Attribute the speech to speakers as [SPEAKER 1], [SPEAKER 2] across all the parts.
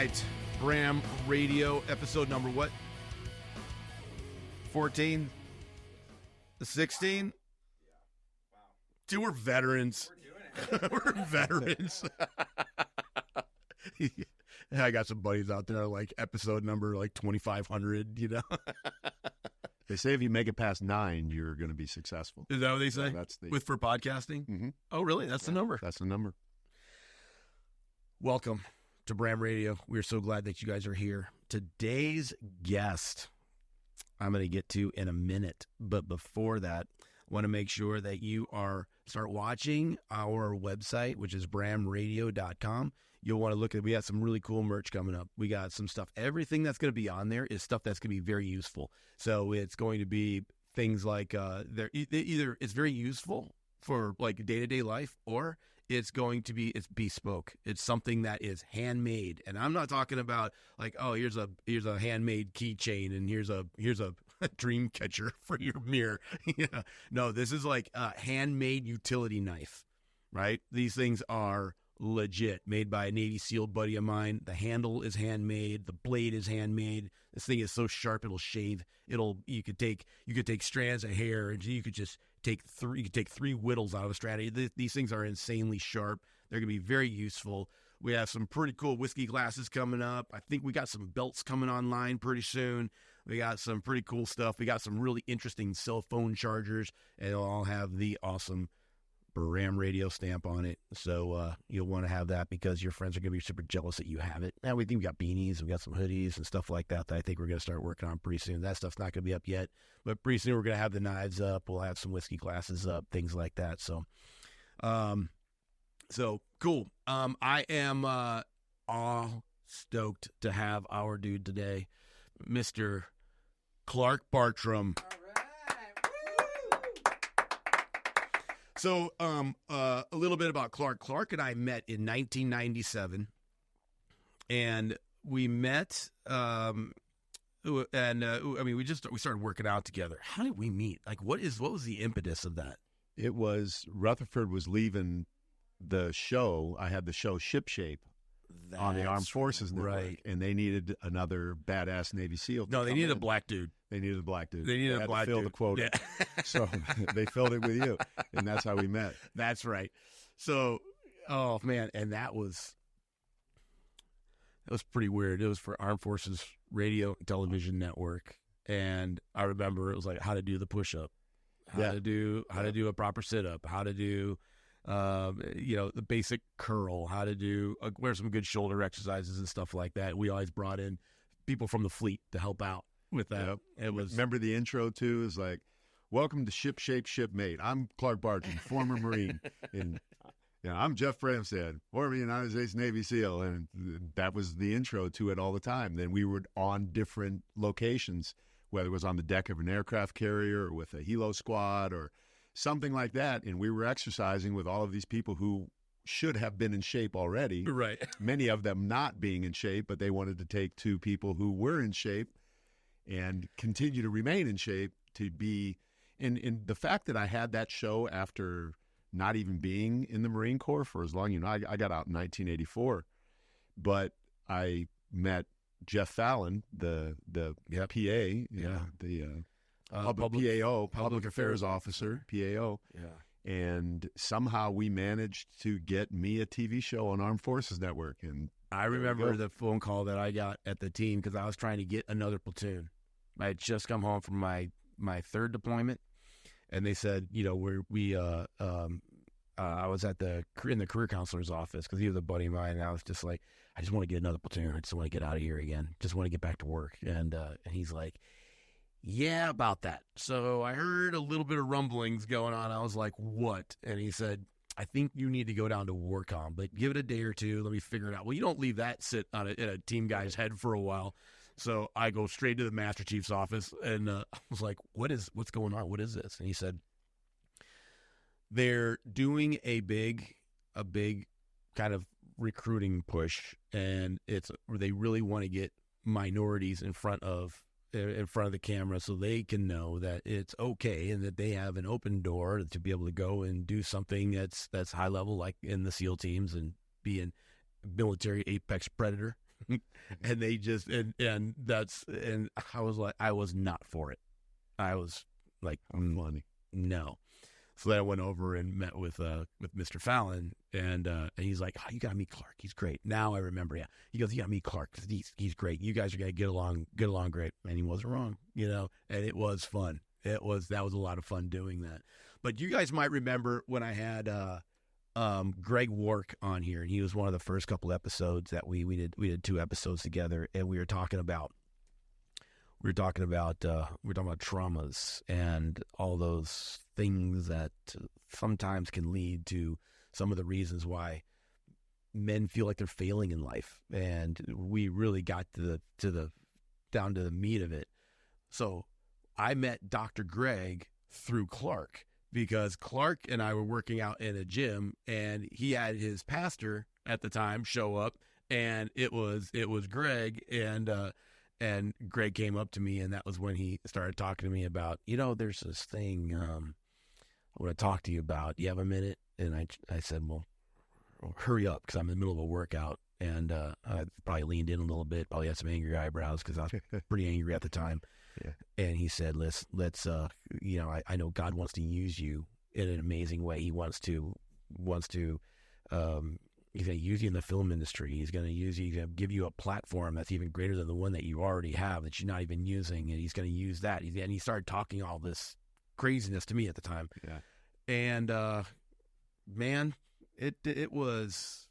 [SPEAKER 1] right. Bram Radio, episode number what? 14? 16? Dude, we're veterans. We're veterans. I got some buddies out there like episode number like 2,500, you know.
[SPEAKER 2] They say if you make it past 9, you're going to be successful.
[SPEAKER 1] Is that what they say?
[SPEAKER 2] So that's
[SPEAKER 1] for podcasting?
[SPEAKER 2] Mm-hmm.
[SPEAKER 1] Oh, really? That's the number.
[SPEAKER 2] That's the number.
[SPEAKER 1] Welcome to Bram Radio. We're so glad that you guys are here. Today's guest, I'm going to get to in a minute. But before that, I want to make sure that you start watching our website, which is bramradio.com. You'll want to look at, we got some really cool merch coming up. We got some stuff. Everything that's going to be on there is stuff that's going to be very useful. So it's going to be things like, either it's very useful for like day-to-day life, or it's bespoke. It's something that is handmade. And I'm not talking about like, oh, here's a handmade keychain and here's a dream catcher for your mirror. Yeah. No, this is like a handmade utility knife, right? These things are legit, made by a Navy SEAL buddy of mine. The handle is handmade. The blade is handmade. This thing is so sharp it'll shave. You could take strands of hair and you could just take three whittles out of a strand. These things are insanely sharp. They're gonna be very useful. We have some pretty cool whiskey glasses coming up. I think we got some belts coming online pretty soon. We got some pretty cool stuff. We got some really interesting cell phone chargers, and they'll all have the awesome Bram Radio stamp on it. So you'll want to have that because your friends are going to be super jealous that you have it. Now we think we got beanies, we got some hoodies and stuff like that I think we're going to start working on pretty soon. That stuff's not going to be up yet, but pretty soon we're going to have the knives up. We'll have some whiskey glasses up, things like that. So, cool. I am all stoked to have our dude today, Mr. Clark Bartram. So, a little bit about Clark. Clark and I met in 1997, and we met, we started working out together. How did we meet? Like, what was the impetus of that?
[SPEAKER 2] It was Rutherford was leaving the show. I had the show Ship Shape on the Armed Forces Network,
[SPEAKER 1] right?
[SPEAKER 2] And they needed another badass Navy SEAL.
[SPEAKER 1] No, they needed a black dude.
[SPEAKER 2] They needed a black dude.
[SPEAKER 1] They needed a black dude.
[SPEAKER 2] To fill the quota.
[SPEAKER 1] Yeah.
[SPEAKER 2] So they filled it with you, and that's how we met.
[SPEAKER 1] That's right. So, oh man, and that was pretty weird. It was for Armed Forces Radio and Television Network, and I remember it was like how to do the push-up, how to do a proper sit-up, how to do the basic curl, how to do wear some good shoulder exercises and stuff like that. We always brought in people from the fleet to help out with that. Yep. It was,
[SPEAKER 2] remember the intro too is like, welcome to Ship Shape Shipmate. I'm Clark Bartram, former Marine, and I'm Jeff Bramstead, former United States Navy SEAL, and that was the intro to it all the time. Then we were on different locations, whether it was on the deck of an aircraft carrier or with a helo squad or something like that, and we were exercising with all of these people who should have been in shape already.
[SPEAKER 1] Right.
[SPEAKER 2] Many of them not being in shape, but they wanted to take two people who were in shape and continue to remain in shape to be in the fact that I had that show after not even being in the Marine Corps for as long. I got out in 1984, but I met Jeff Fallon, the PA, Public Affairs Officer, PAO. Yeah. And somehow we managed to get me a TV show on Armed Forces Network. And
[SPEAKER 1] I remember the phone call that I got at the team because I was trying to get another platoon. I had just come home from my third deployment, and they said, I was in the career counselor's office because he was a buddy of mine, and I was just like, I just want to get another platoon. I just want to get out of here again. Just want to get back to work. And he's like, yeah, about that. So I heard a little bit of rumblings going on. I was like, what? And he said, I think you need to go down to Warcom, but give it a day or two. Let me figure it out. Well, you don't leave that sit in a team guy's head for a while. So I go straight to the Master Chief's office, and I was like, what's going on? What is this? And he said, they're doing a big kind of recruiting push, and they really want to get minorities in front of the camera so they can know that it's okay and that they have an open door to be able to go and do something that's high level, like in the SEAL teams, and be a military apex predator. and they just and that's and I was like, I was not for it. I was like,
[SPEAKER 2] funny.
[SPEAKER 1] No. So then I went over and met with Mr. Fallon, and he's like, oh, you got to meet Clark. He's great. Now I remember, yeah. He goes, you got to meet Clark because he's great. You guys are going to get along great. And he wasn't wrong, and it was fun. That was a lot of fun doing that. But you guys might remember when I had Greg Wark on here, and he was one of the first couple episodes that we did 2 episodes together, and we were talking about traumas and all those things that sometimes can lead to some of the reasons why men feel like they're failing in life. And we really got down to the meat of it. So I met Dr. Greg through Clark, because Clark and I were working out in a gym, and he had his pastor at the time show up, and it was Greg, and Greg came up to me, and that was when he started talking to me about, there's this thing I want to talk to you about. Do you have a minute? And I said, well, hurry up, because I'm in the middle of a workout. And I probably leaned in a little bit, probably had some angry eyebrows because I was pretty angry at the time. Yeah. And he said, let's I know God wants to use you in an amazing way. He wants to he's going to use you in the film industry. He's going to use you. He's going to give you a platform that's even greater than the one that you already have that you're not even using. And he's going to use that. And he started talking all this craziness to me at the time. Yeah. And, man, it was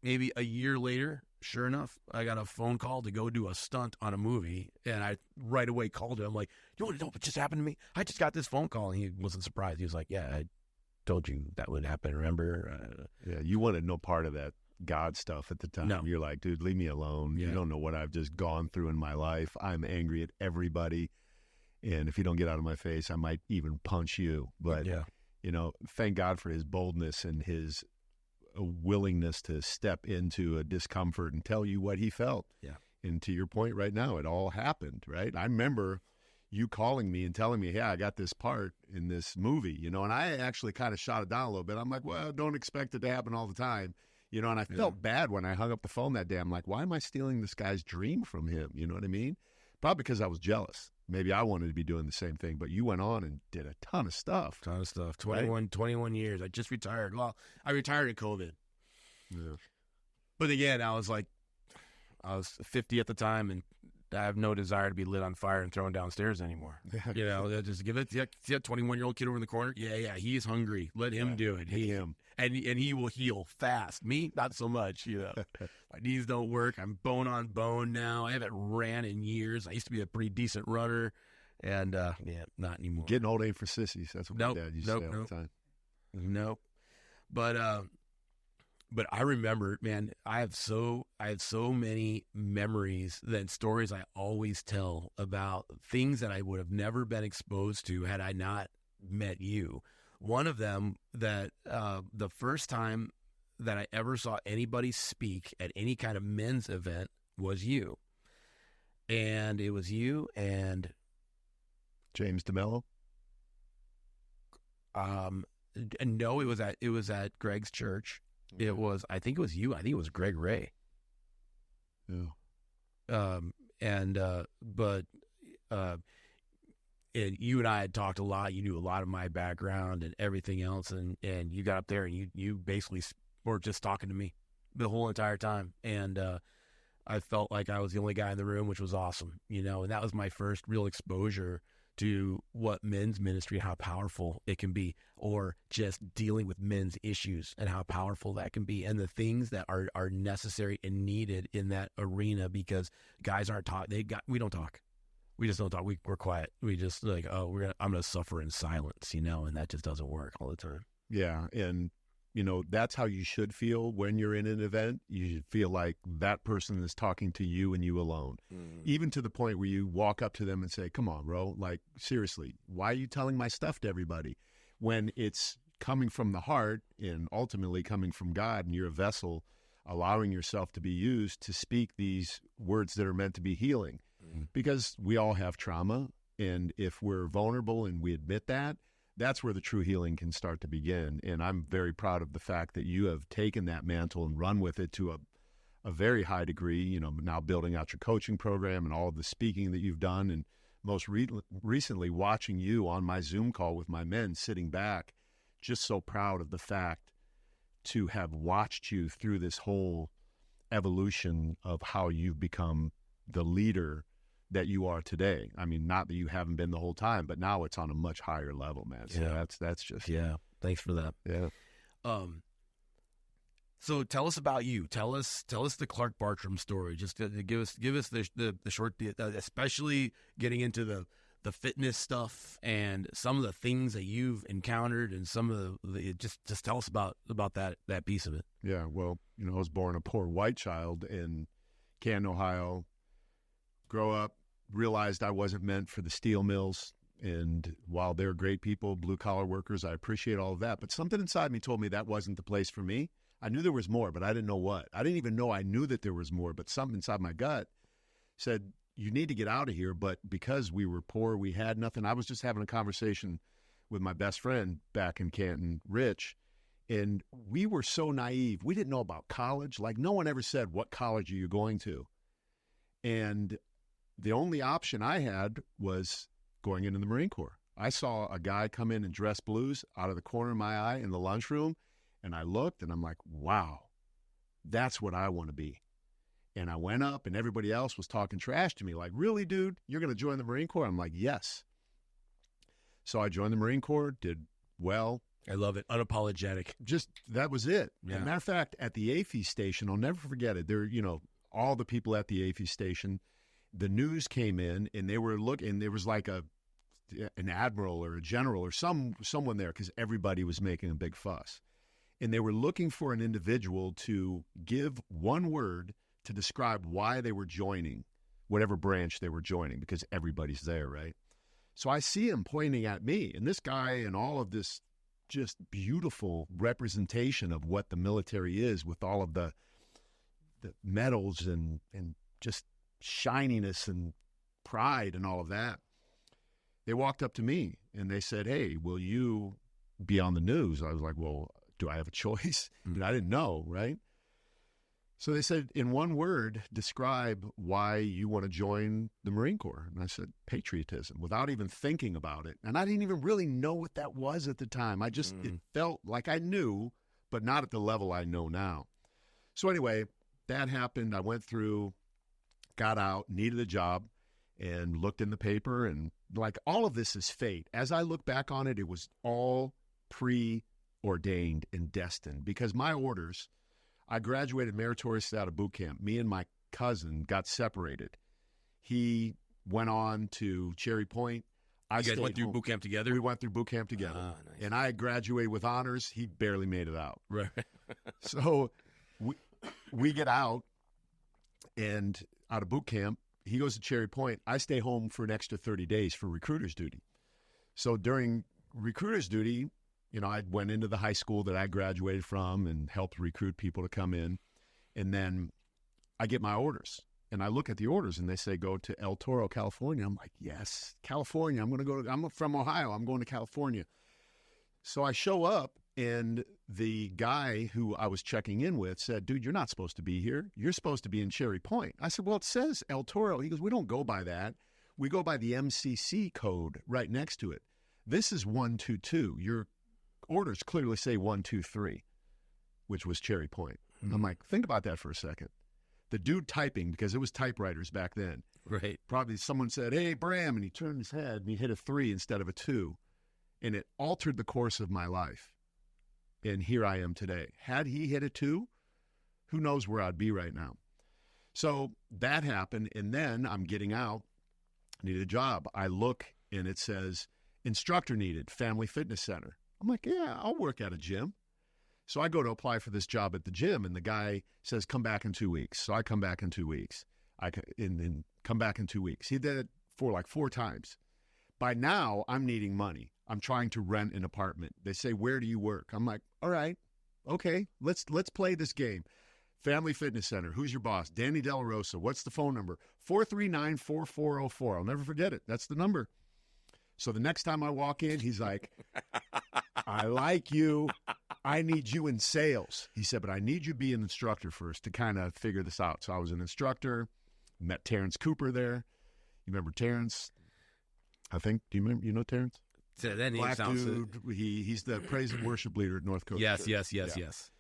[SPEAKER 1] maybe a year later. Sure enough, I got a phone call to go do a stunt on a movie. And I right away called him. I'm like, you want to know what just happened to me? I just got this phone call. And he wasn't surprised. He was like, yeah, I told you that would happen, remember?
[SPEAKER 2] Yeah, you wanted no part of that God stuff at the time. No. You're like, dude, leave me alone. Yeah. You don't know what I've just gone through in my life. I'm angry at everybody, and if you don't get out of my face, I might even punch you. But, thank God for his boldness and his willingness to step into a discomfort and tell you what he felt. Yeah. And to your point right now, it all happened, right? I remember you calling me and telling me, hey, I got this part in this movie, and I actually kind of shot it down a little bit. I'm like, well, don't expect it to happen all the time, and I felt bad when I hung up the phone that day. I'm like, why am I stealing this guy's dream from him? You know what I mean? Probably because I was jealous. Maybe I wanted to be doing the same thing, but you went on and did a ton of stuff.
[SPEAKER 1] 21 years. I just retired. Well, I retired at COVID. Yeah. But again, I was 50 at the time, and I have no desire to be lit on fire and thrown downstairs anymore. Just give it. See that 21-year-old kid over in the corner? Yeah, he's hungry. Let him do it. And he will heal fast. Me, not so much. My knees don't work. I'm bone on bone now. I haven't ran in years. I used to be a pretty decent runner, and not anymore.
[SPEAKER 2] Getting old ain't for sissies. That's what my dad used to say all the time.
[SPEAKER 1] Nope. But I remember, man, I have so many memories and stories I always tell about things that I would have never been exposed to had I not met you. One of them that the first time that I ever saw anybody speak at any kind of men's event was you. And it was you and
[SPEAKER 2] James DeMello?
[SPEAKER 1] No, it was at Greg's church. I think it was you. I think it was Greg Ray.
[SPEAKER 2] Yeah.
[SPEAKER 1] And you and I had talked a lot. You knew a lot of my background and everything else. And you got up there and you basically were just talking to me the whole entire time. And, I felt like I was the only guy in the room, which was awesome, and that was my first real exposure to what men's ministry, how powerful it can be, or just dealing with men's issues and how powerful that can be, and the things that are necessary and needed in that arena, because guys aren't taught. We don't talk. We just don't talk. We're quiet. We just I'm going to suffer in silence, and that just doesn't work all the time.
[SPEAKER 2] Yeah. And that's how you should feel when you're in an event. You should feel like that person is talking to you and you alone, even to the point where you walk up to them and say, come on, bro, like, seriously, why are you telling my stuff to everybody? When it's coming from the heart and ultimately coming from God, and you're a vessel allowing yourself to be used to speak these words that are meant to be healing. Because we all have trauma, and if we're vulnerable and we admit that, that's where the true healing can start to begin. And I'm very proud of the fact that you have taken that mantle and run with it to a very high degree, you know, now building out your coaching program and all of the speaking that you've done. And most recently watching you on my Zoom call with my men, sitting back, just so proud of the fact to have watched you through this whole evolution of how you've become the leader that you are today. I mean, not that you haven't been the whole time, but now it's on a much higher level, man. So that's just,
[SPEAKER 1] yeah. Thanks for that.
[SPEAKER 2] Yeah.
[SPEAKER 1] So tell us about you. Tell us the Clark Bartram story. Just to give us the short, especially getting into the fitness stuff and some of the things that you've encountered and some of the just tell us about that piece of it.
[SPEAKER 2] Yeah. Well, you know, I was born a poor white child in Canton, Ohio. Grow up, realized I wasn't meant for the steel mills. And while they're great people, blue collar workers, I appreciate all of that. But something inside me told me that wasn't the place for me. I knew there was more, but I didn't know what. I didn't even know I knew that there was more, but something inside my gut said, you need to get out of here. But because we were poor, we had nothing. I was just having a conversation with my best friend back in Canton, Rich, and we were so naive. We didn't know about college. Like, no one ever said, what college are you going to? And the only option I had was going into the Marine Corps. I saw a guy come in and dress blues out of the corner of my eye in the lunchroom, and I looked, and I'm like, wow, that's what I want to be. And I went up, and everybody else was talking trash to me, like, really, dude, you're going to join the Marine Corps? I'm like, yes. So I joined the Marine Corps, did well.
[SPEAKER 1] I love it. Unapologetic.
[SPEAKER 2] Just, that was it.
[SPEAKER 1] Yeah.
[SPEAKER 2] As a matter of fact, at the AFI station, I'll never forget it. There, you know, all the people at the AFI station, the news came in, and they were looking, there was like an admiral or a general or someone there, because everybody was making a big fuss. And they were looking for an individual to give one word to describe why they were joining whatever branch they were joining, because everybody's there, right? So I see him pointing at me, and this guy and all of this just beautiful representation of what the military is, with all of the medals and just shininess and pride and all of that. They walked up to me and they said, hey, will you be on the news? I was like, well, do I have a choice? And I didn't know, right? So they said, in one word, describe why you want to join the Marine Corps. And I said, patriotism, without even thinking about it. And I didn't even really know what that was at the time. I just, it felt like I knew, but not at the level I know now. So anyway, that happened. I went through, got out, needed a job, and looked in the paper. And like, all of this is fate. As I look back on it, it was all preordained and destined, because my orders, I graduated meritoriously out of boot camp. Me and my cousin got separated. He went on to Cherry Point.
[SPEAKER 1] You guys went through boot camp together?
[SPEAKER 2] We went through boot camp together.
[SPEAKER 1] Ah, nice.
[SPEAKER 2] And I graduated with honors. He barely made it out.
[SPEAKER 1] Right.
[SPEAKER 2] So we get out, and out of boot camp, he goes to Cherry Point. I stay home for an extra 30 days for recruiter's duty. So during recruiter's duty, you know, I went into the high school that I graduated from and helped recruit people to come in. And then I get my orders. And I look at the orders, and they say, go to El Toro, California. I'm like, yes, California. I'm from Ohio. I'm going to California. So I show up, and the guy who I was checking in with said, dude, you're not supposed to be here. You're supposed to be in Cherry Point. I said, well, it says El Toro. He goes, we don't go by that. We go by the MCC code right next to it. This is 122. Your orders clearly say 123, which was Cherry Point. I'm like, think about that for a second. The dude typing, because it was typewriters back then.
[SPEAKER 1] Right.
[SPEAKER 2] Probably someone said, hey, Bram, and he turned his head and he hit a 3 instead of a 2. And it altered the course of my life. And here I am today. Had he hit a 2, who knows where I'd be right now. So that happened, and then I'm getting out, needed a job. I look, and it says, instructor needed, Family Fitness Center. I'm like, yeah, I'll work at a gym. So I go to apply for this job at the gym, and the guy says, come back in 2 weeks. So I come back in 2 weeks. And come back in 2 weeks. He did it for like 4 times. By now, I'm needing money. I'm trying to rent an apartment. They say, where do you work? I'm like, all right, okay, let's play this game. Family Fitness Center. Who's your boss? Danny De La Rosa. What's the phone number? 439-4404. I'll never forget it. That's the number. So the next time I walk in, he's like, I like you. I need you in sales. He said, but I need you to be an instructor first to kind of figure this out. So I was an instructor, met Terrence Cooper there. You remember Terrence? I think, do you remember, you know Terrence?
[SPEAKER 1] So that name
[SPEAKER 2] Black
[SPEAKER 1] sounds
[SPEAKER 2] dude. He's the praise and worship leader at North Coast
[SPEAKER 1] yes,
[SPEAKER 2] Church.
[SPEAKER 1] yes.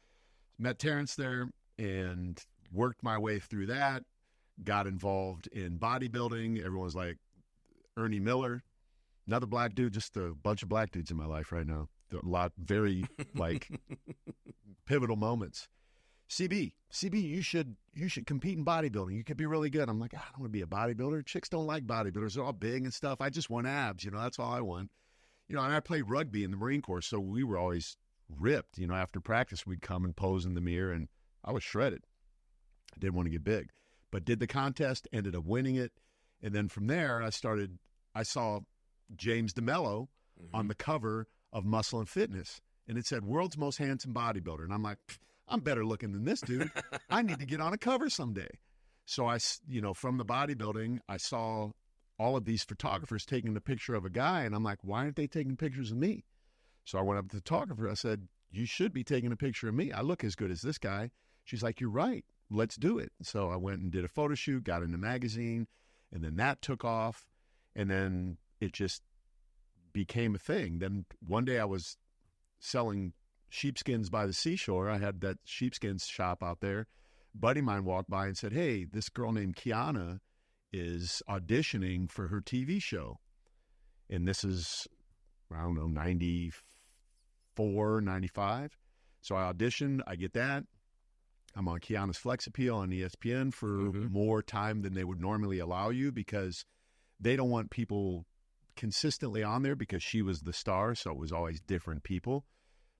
[SPEAKER 2] Met Terrence there and worked my way through that. Got involved in bodybuilding. Everyone was like, Ernie Miller, another black dude, just a bunch of black dudes in my life right now. A lot, very like pivotal moments. CB, you should compete in bodybuilding. You could be really good. I'm like, I don't want to be a bodybuilder. Chicks don't like bodybuilders. They're all big and stuff. I just want abs. That's all I want. And I played rugby in the Marine Corps, so we were always ripped. After practice, we'd come and pose in the mirror, and I was shredded. I didn't want to get big, but did the contest, ended up winning it. And then from there, I saw James DeMello on the cover of Muscle and Fitness, and it said world's most handsome bodybuilder. And I'm like, I'm better looking than this dude. I need to get on a cover someday. So from the bodybuilding, I saw all of these photographers taking a picture of a guy, and I'm like, why aren't they taking pictures of me? So I went up to the photographer. I said, you should be taking a picture of me. I look as good as this guy. She's like, you're right. Let's do it. So I went and did a photo shoot, got in the magazine, and then that took off, and then it just became a thing. Then one day I was selling sheepskins by the seashore. I had that sheepskins shop out there. A buddy of mine walked by and said, hey, this girl named Kiana is auditioning for her TV show. And this is, I don't know, 94, 95. So I auditioned. I get that. I'm on Kiana's Flex Appeal on ESPN for more time than they would normally allow you, because they don't want people consistently on there, because she was the star, so it was always different people.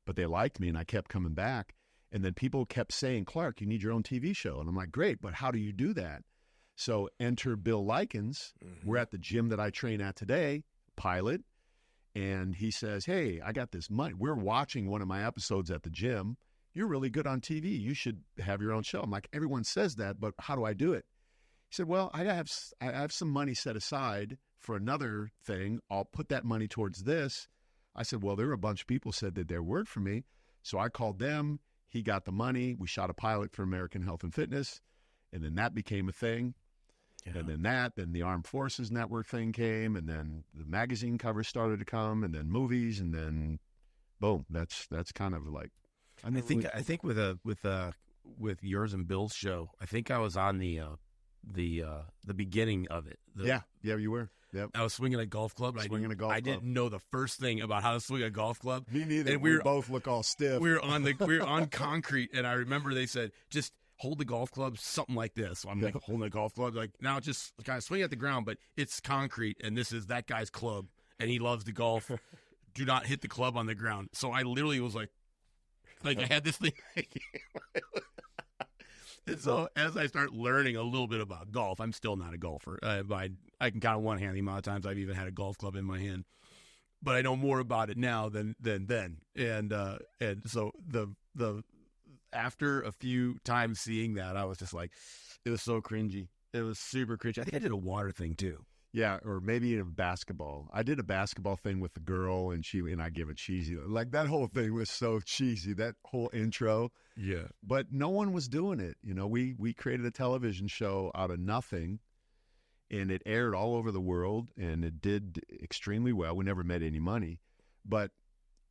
[SPEAKER 2] But they liked me, and I kept coming back. And then people kept saying, Clark, you need your own TV show. And I'm like, great, but how do you do that? So enter Bill Likens. We're at the gym that I train at today, pilot. And he says, hey, I got this money. We're watching one of my episodes at the gym. You're really good on TV. You should have your own show. I'm like, everyone says that, but how do I do it? He said, well, I have some money set aside for another thing. I'll put that money towards this. I said, well, there were a bunch of people said that their word for me. So I called them. He got the money. We shot a pilot for American Health and Fitness. And then that became a thing. Yeah. And then the Armed Forces Network thing came. And then the magazine covers started to come. And then movies. And then, boom, that's kind of like.
[SPEAKER 1] I think with yours and Bill's show, I think I was on the beginning of it.
[SPEAKER 2] Yeah, you were. Yep.
[SPEAKER 1] I was swinging a golf club. I didn't know the first thing about how to swing a golf club.
[SPEAKER 2] Me neither. And we both look all stiff.
[SPEAKER 1] We were on concrete, and I remember they said, just hold the golf club, something like this. So I'm like holding the golf club, like, now just kind of swing at the ground, but it's concrete, and this is that guy's club, and he loves to golf. Do not hit the club on the ground. So I literally was like I had this thing. And so as I start learning a little bit about golf, I'm still not a golfer. I can count on one hand the amount of times I've even had a golf club in my hand. But I know more about it now than then. And so the after a few times seeing that, I was just like, it was so cringy. It was super cringy. I think I did a water thing too.
[SPEAKER 2] Yeah, or maybe in basketball. I did a basketball thing with the girl, and I give it cheesy. Like, that whole thing was so cheesy, that whole intro.
[SPEAKER 1] Yeah.
[SPEAKER 2] But no one was doing it. We created a television show out of nothing, and it aired all over the world, and it did extremely well. We never made any money. But,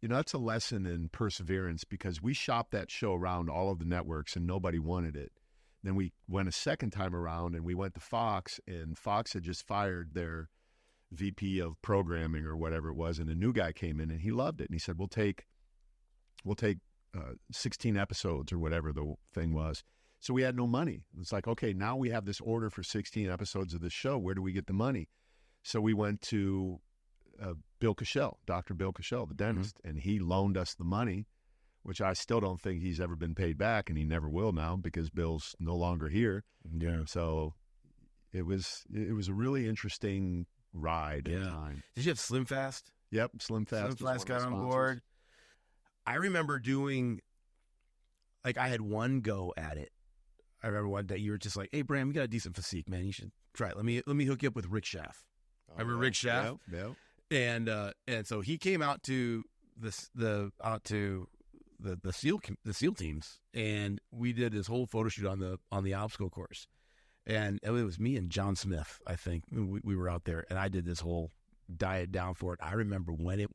[SPEAKER 2] that's a lesson in perseverance, because we shopped that show around all of the networks, and nobody wanted it. Then we went a second time around, and we went to Fox, and Fox had just fired their VP of programming or whatever it was, and a new guy came in, and he loved it, and he said, we'll take 16 episodes or whatever the thing was. So we had no money. It's like, okay, now we have this order for 16 episodes of this show. Where do we get the money? So we went to Bill Cashell, Dr. Bill Cashell, the dentist, and he loaned us the money, which I still don't think he's ever been paid back, and he never will now because Bill's no longer here.
[SPEAKER 1] Yeah.
[SPEAKER 2] So it was a really interesting ride at the time.
[SPEAKER 1] Did you have Slim Fast?
[SPEAKER 2] Yep, Slim Fast.
[SPEAKER 1] Slim Fast got on board. I remember doing, I had one go at it. I remember one day you were just like, hey, Bram, you got a decent physique, man. You should try it. Let me hook you up with Rick Schaff. Remember Rick Schaff?
[SPEAKER 2] Yeah.
[SPEAKER 1] And so he came out to the the SEAL teams, and we did this whole photo shoot on the obstacle course, and it was me and John Smith, I think we were out there, and I did this whole diet down for it. I remember when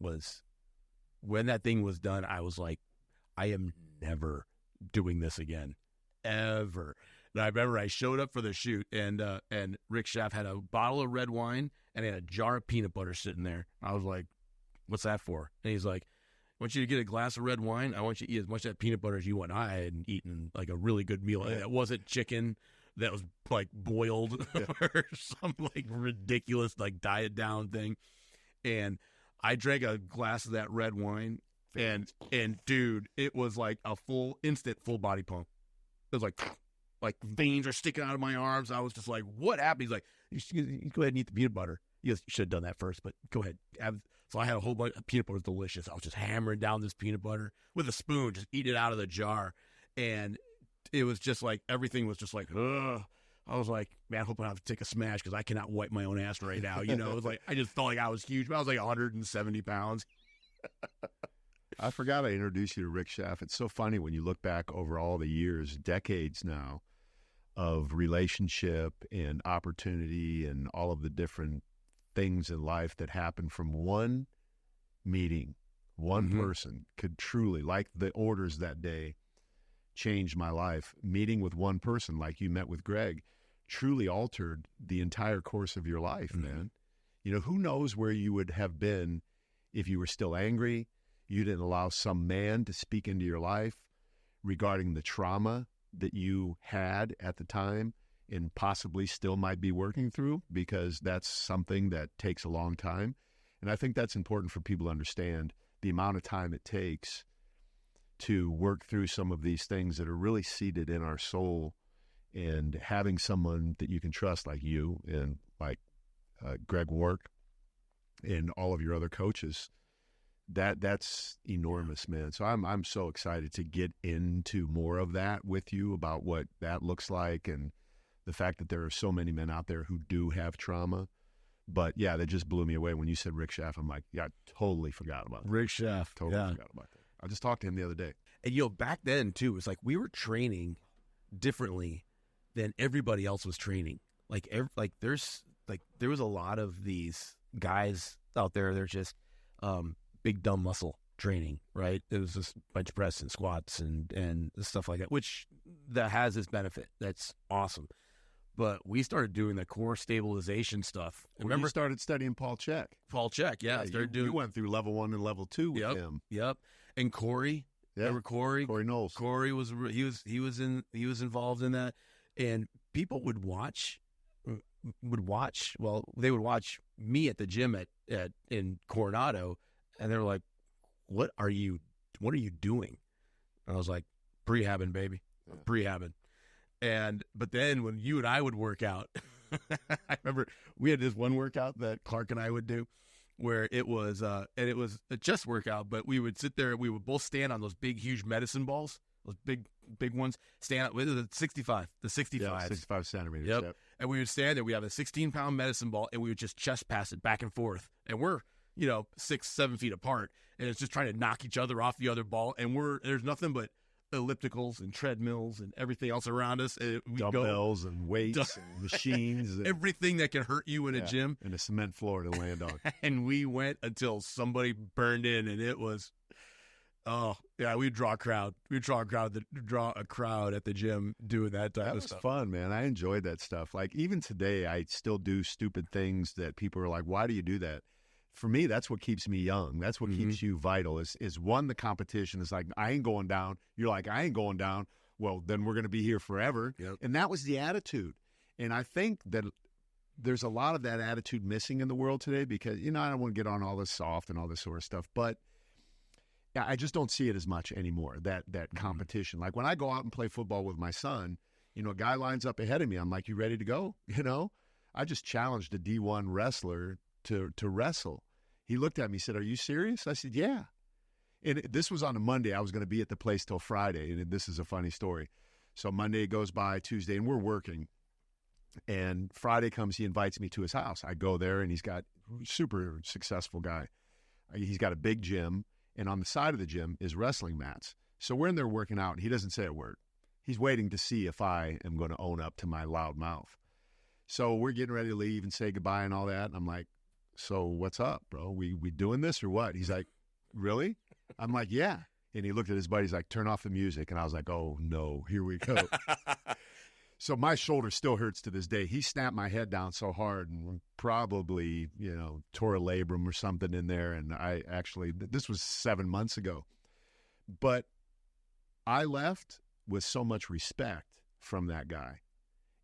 [SPEAKER 1] that thing was done, I was like, I am never doing this again, ever. And I remember I showed up for the shoot, and Rick Schaff had a bottle of red wine and he had a jar of peanut butter sitting there. I was like, what's that for? And he's like, I want you to get a glass of red wine. I want you to eat as much of that peanut butter as you want. I had eaten like a really good meal. It wasn't chicken that was like boiled or some like ridiculous like diet down thing. And I drank a glass of that red wine, and dude, it was like a instant full body pump. It was like veins are sticking out of my arms. I was just like, what happened? He's like, you go ahead and eat the peanut butter. He goes, you should have done that first, but go ahead. So I had a whole bunch of peanut butter. It was delicious. I was just hammering down this peanut butter with a spoon, just eat it out of the jar. And it was just like, everything was just like, ugh. I was like, man, I hope I don't have to take a smash because I cannot wipe my own ass right now. It was like, I just felt like I was huge. I was like 170 pounds.
[SPEAKER 2] I forgot I introduced you to Rick Schaff. It's so funny when you look back over all the years, decades now, of relationship and opportunity and all of the different things in life that happen from one meeting. One person could truly, like the orders that day, change my life. Meeting with one person, like you met with Greg, truly altered the entire course of your life, man. Who knows where you would have been if you were still angry, you didn't allow some man to speak into your life regarding the trauma that you had at the time and possibly still might be working through, because that's something that takes a long time. And I think that's important for people to understand the amount of time it takes to work through some of these things that are really seated in our soul, and having someone that you can trust, like you and like Greg Wark and all of your other coaches, that's enormous, man. So I'm so excited to get into more of that with you, about what that looks like, and the fact that there are so many men out there who do have trauma. But yeah, that just blew me away when you said Rick Schaff. I'm like, yeah, I totally forgot about that.
[SPEAKER 1] Rick Schaff.
[SPEAKER 2] Totally forgot about that. I just talked to him the other day.
[SPEAKER 1] And back then too, it's like we were training differently than everybody else was training. There was a lot of these guys out there. They're just big dumb muscle training, right? It was just bench press and squats and stuff like that, which that has its benefit. That's awesome. But we started doing the core stabilization stuff.
[SPEAKER 2] Remember, you started studying Paul Chek.
[SPEAKER 1] Paul Chek, yeah.
[SPEAKER 2] You went through level 1 and level 2 with him.
[SPEAKER 1] Yep. And Corey.
[SPEAKER 2] Yeah.
[SPEAKER 1] Remember Corey?
[SPEAKER 2] Corey Knowles.
[SPEAKER 1] Corey was involved in that, and people would watch. Well, they would watch me at the gym in Coronado, and they were like, "What are you doing?" And I was like, "Prehabbing, baby, prehabbing." But then when you and I would work out, I remember we had this one workout that Clark and I would do, where it was a chest workout, but we would sit there, we would both stand on those big, huge medicine balls, those big ones, stand with the 65
[SPEAKER 2] centimeters.
[SPEAKER 1] Yep. And we would stand there, we have a 16-pound medicine ball, and we would just chest pass it back and forth. And we're, 6-7 feet apart, and it's just trying to knock each other off the other ball. And there's nothing but ellipticals and treadmills and everything else around us.
[SPEAKER 2] Dumbbells and weights and machines. And
[SPEAKER 1] everything that can hurt you in a gym.
[SPEAKER 2] And a cement floor to land on.
[SPEAKER 1] And we went until somebody burned in, and it was, we'd draw a crowd. We'd draw a crowd at the gym doing that type of stuff.
[SPEAKER 2] That was fun, man. I enjoyed that stuff. Like, even today, I still do stupid things that people are like, why do you do that? For me, that's what keeps me young. That's what keeps you vital is one, the competition is like, I ain't going down. You're like, I ain't going down. Well, then we're going to be here forever.
[SPEAKER 1] Yep.
[SPEAKER 2] And that was the attitude. And I think that there's a lot of that attitude missing in the world today because, I don't want to get on all this soft and all this sort of stuff, but I just don't see it as much anymore, that competition. Like when I go out and play football with my son, a guy lines up ahead of me. I'm like, you ready to go? I just challenged a D1 wrestler to wrestle. He looked at me and said, are you serious? I said, yeah. And this was on a Monday. I was going to be at the place till Friday. And this is a funny story. So Monday goes by, Tuesday, and we're working. And Friday comes, he invites me to his house. I go there, and he's got super successful guy. He's got a big gym, and on the side of the gym is wrestling mats. So we're in there working out, and he doesn't say a word. He's waiting to see if I am going to own up to my loud mouth. So we're getting ready to leave and say goodbye and all that. And I'm like, so what's up, bro? We doing this or what? He's like, really? I'm like, yeah. And he looked at his buddy. He's like, turn off the music. And I was like, oh, no, here we go. So my shoulder still hurts to this day. He snapped my head down so hard and probably, tore a labrum or something in there. And I actually, this was 7 months ago. But I left with so much respect from that guy.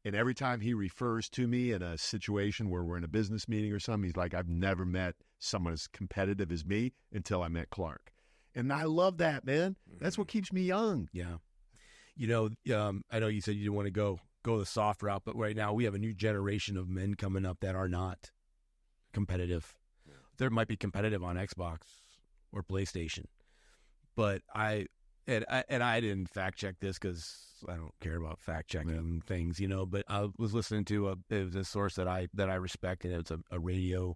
[SPEAKER 2] And every time he refers to me in a situation where we're in a business meeting or something, he's like, I've never met someone as competitive as me until I met Clark. And I love that, man. That's what keeps me young.
[SPEAKER 1] Yeah. I know you said you didn't want to go the soft route, but right now we have a new generation of men coming up that are not competitive. Yeah. They might be competitive on Xbox or PlayStation, but I didn't fact check this because I don't care about fact checking things, But I was listening to a source that I respect, and it's a radio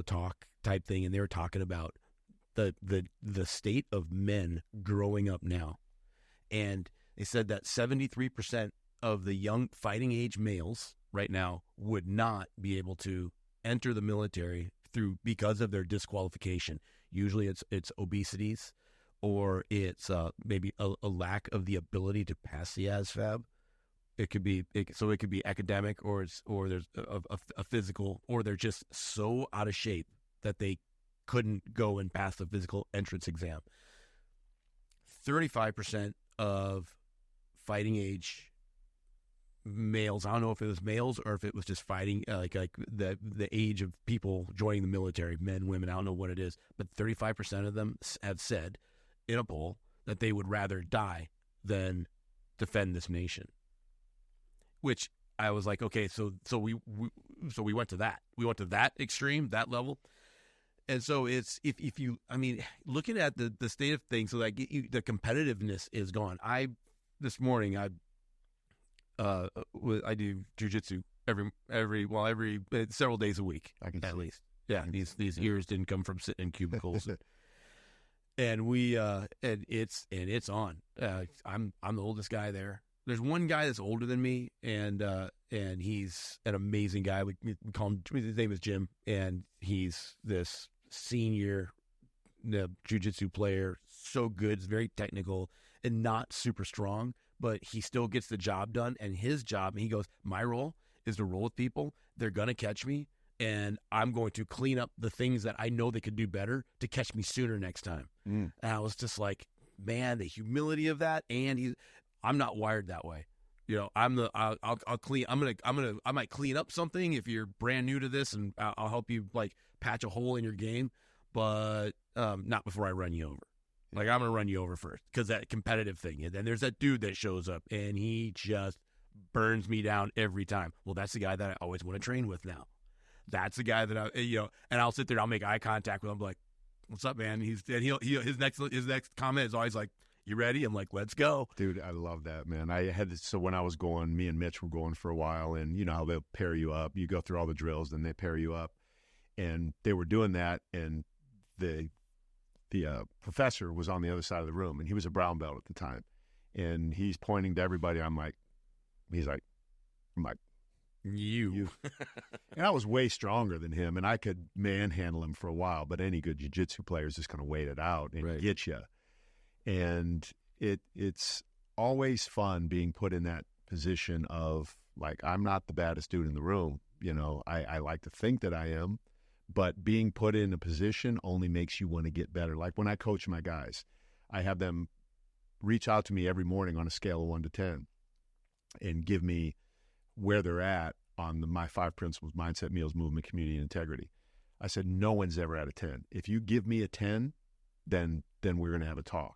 [SPEAKER 1] talk type thing, and they were talking about the state of men growing up now, and they said that 73% of the young fighting age males right now would not be able to enter the military because of their disqualification. Usually it's obesities, or it's maybe a lack of the ability to pass the ASVAB. It could be academic, or there's a physical, or they're just so out of shape that they couldn't go and pass the physical entrance exam. 35% of fighting age males, I don't know if it was males or if it was just fighting, like the age of people joining the military, men, women, I don't know what it is, but 35% of them have said in a poll that they would rather die than defend this nation. Which I was like, okay, so we went to that. We went to that extreme, that level. And so it's, if you, looking at the state of things, so like the competitiveness is gone. This morning, I do jujitsu every several days a week, at least. Yeah, these ears didn't come from sitting in cubicles. And it's on. I'm the oldest guy there. There's one guy that's older than me, and he's an amazing guy. We call him, his name is Jim, and he's this senior jiu-jitsu player. So good, it's very technical and not super strong, but he still gets the job done. And his job, and he goes, my role is to roll with people. They're going to catch me, and I'm going to clean up the things that I know they could do better to catch me sooner next time. And I was just like, man, the humility of that. And I'm not wired that way. I'll clean. I might clean up something if you're brand new to this, and I'll help you like patch a hole in your game, but not before I run you over. Like, I'm going to run you over first, because that competitive thing. And then there's that dude that shows up, and he just burns me down every time. Well, that's the guy that I always want to train with now. That's the guy that and I'll sit there, I'll make eye contact with him, like, what's up, man? His next comment is always like, you ready? I'm like, let's go.
[SPEAKER 2] Dude, I love that, man. So when I was going, me and Mitch were going for a while, and you know how they'll pair you up. You go through all the drills, then they pair you up. And they were doing that, and the professor was on the other side of the room, and he was a brown belt at the time. And he's pointing to everybody. I'm like, you. And I was way stronger than him, and I could manhandle him for a while, but any good jiu-jitsu player is just going to wait it out and get you. And it's always fun being put in that position of, like, I'm not the baddest dude in the room. I like to think that I am, but being put in a position only makes you want to get better. Like when I coach my guys, I have them reach out to me every morning on a scale of 1 to 10 and give me where they're at on my 5 principles: mindset, meals, movement, community, and integrity. I said, no one's ever at a 10. If you give me a 10, then we're going to have a talk.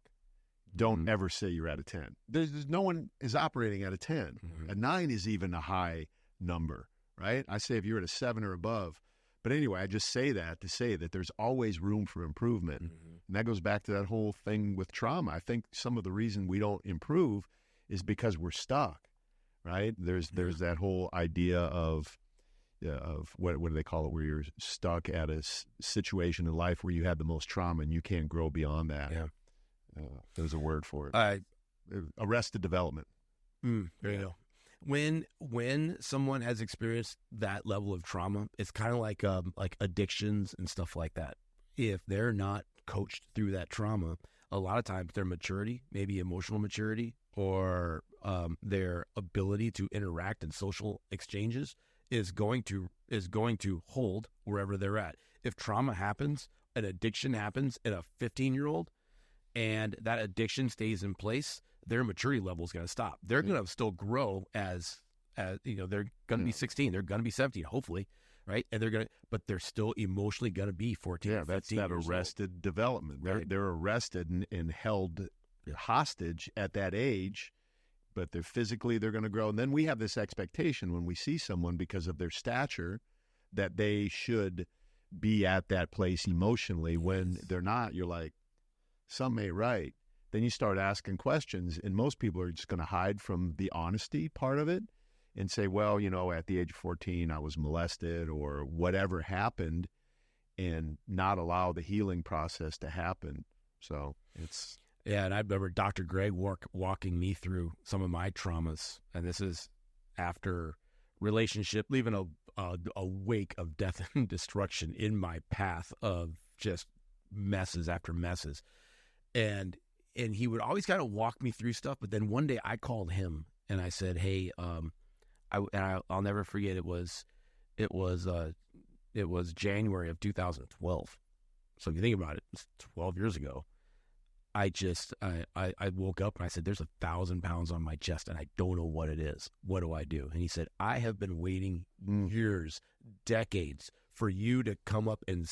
[SPEAKER 2] Don't ever say you're at a 10. There's no one is operating at a 10. A 9 is even a high number, right? I say if you're at a 7 or above. But anyway, I just say that to say that there's always room for improvement. And that goes back to that whole thing with trauma. I think some of the reason we don't improve is because we're stuck, right? There's that whole idea of what do they call it, where you're stuck at a situation in life where you had the most trauma and you can't grow beyond that.
[SPEAKER 1] Yeah.
[SPEAKER 2] There's a word for it. Arrested development.
[SPEAKER 1] There you go. When someone has experienced that level of trauma, it's kind of like addictions and stuff like that. If they're not coached through that trauma, a lot of times their maturity, maybe emotional maturity, or their ability to interact in social exchanges is going to hold wherever they're at. If trauma happens, an addiction happens in a 15-year-old, and that addiction stays in place, their maturity level is going to stop. They're going to still grow as they're going to be 16, they're going to be 17, hopefully, right? And but they're still emotionally going to be 14.
[SPEAKER 2] Yeah, that's that arrested development. They're arrested and held hostage at that age, but they're going to grow. And then we have this expectation when we see someone because of their stature that they should be at that place emotionally. When they're not, you're like, something ain't right. Then you start asking questions, and most people are just going to hide from the honesty part of it and say, well, at the age of 14, I was molested or whatever happened, and not allow the healing process to happen. So it's...
[SPEAKER 1] Yeah, and I remember Dr. Greg walking me through some of my traumas, and this is after relationship, leaving a wake of death and destruction in my path of just messes after messes. And he would always kind of walk me through stuff, but then one day I called him and I said, hey, I'll never forget, it was January of 2012. So if you think about it, it's 12 years ago. I woke up and I said, there's 1,000 pounds on my chest and I don't know what it is. What do I do? And he said, I have been waiting years, decades for you to come up and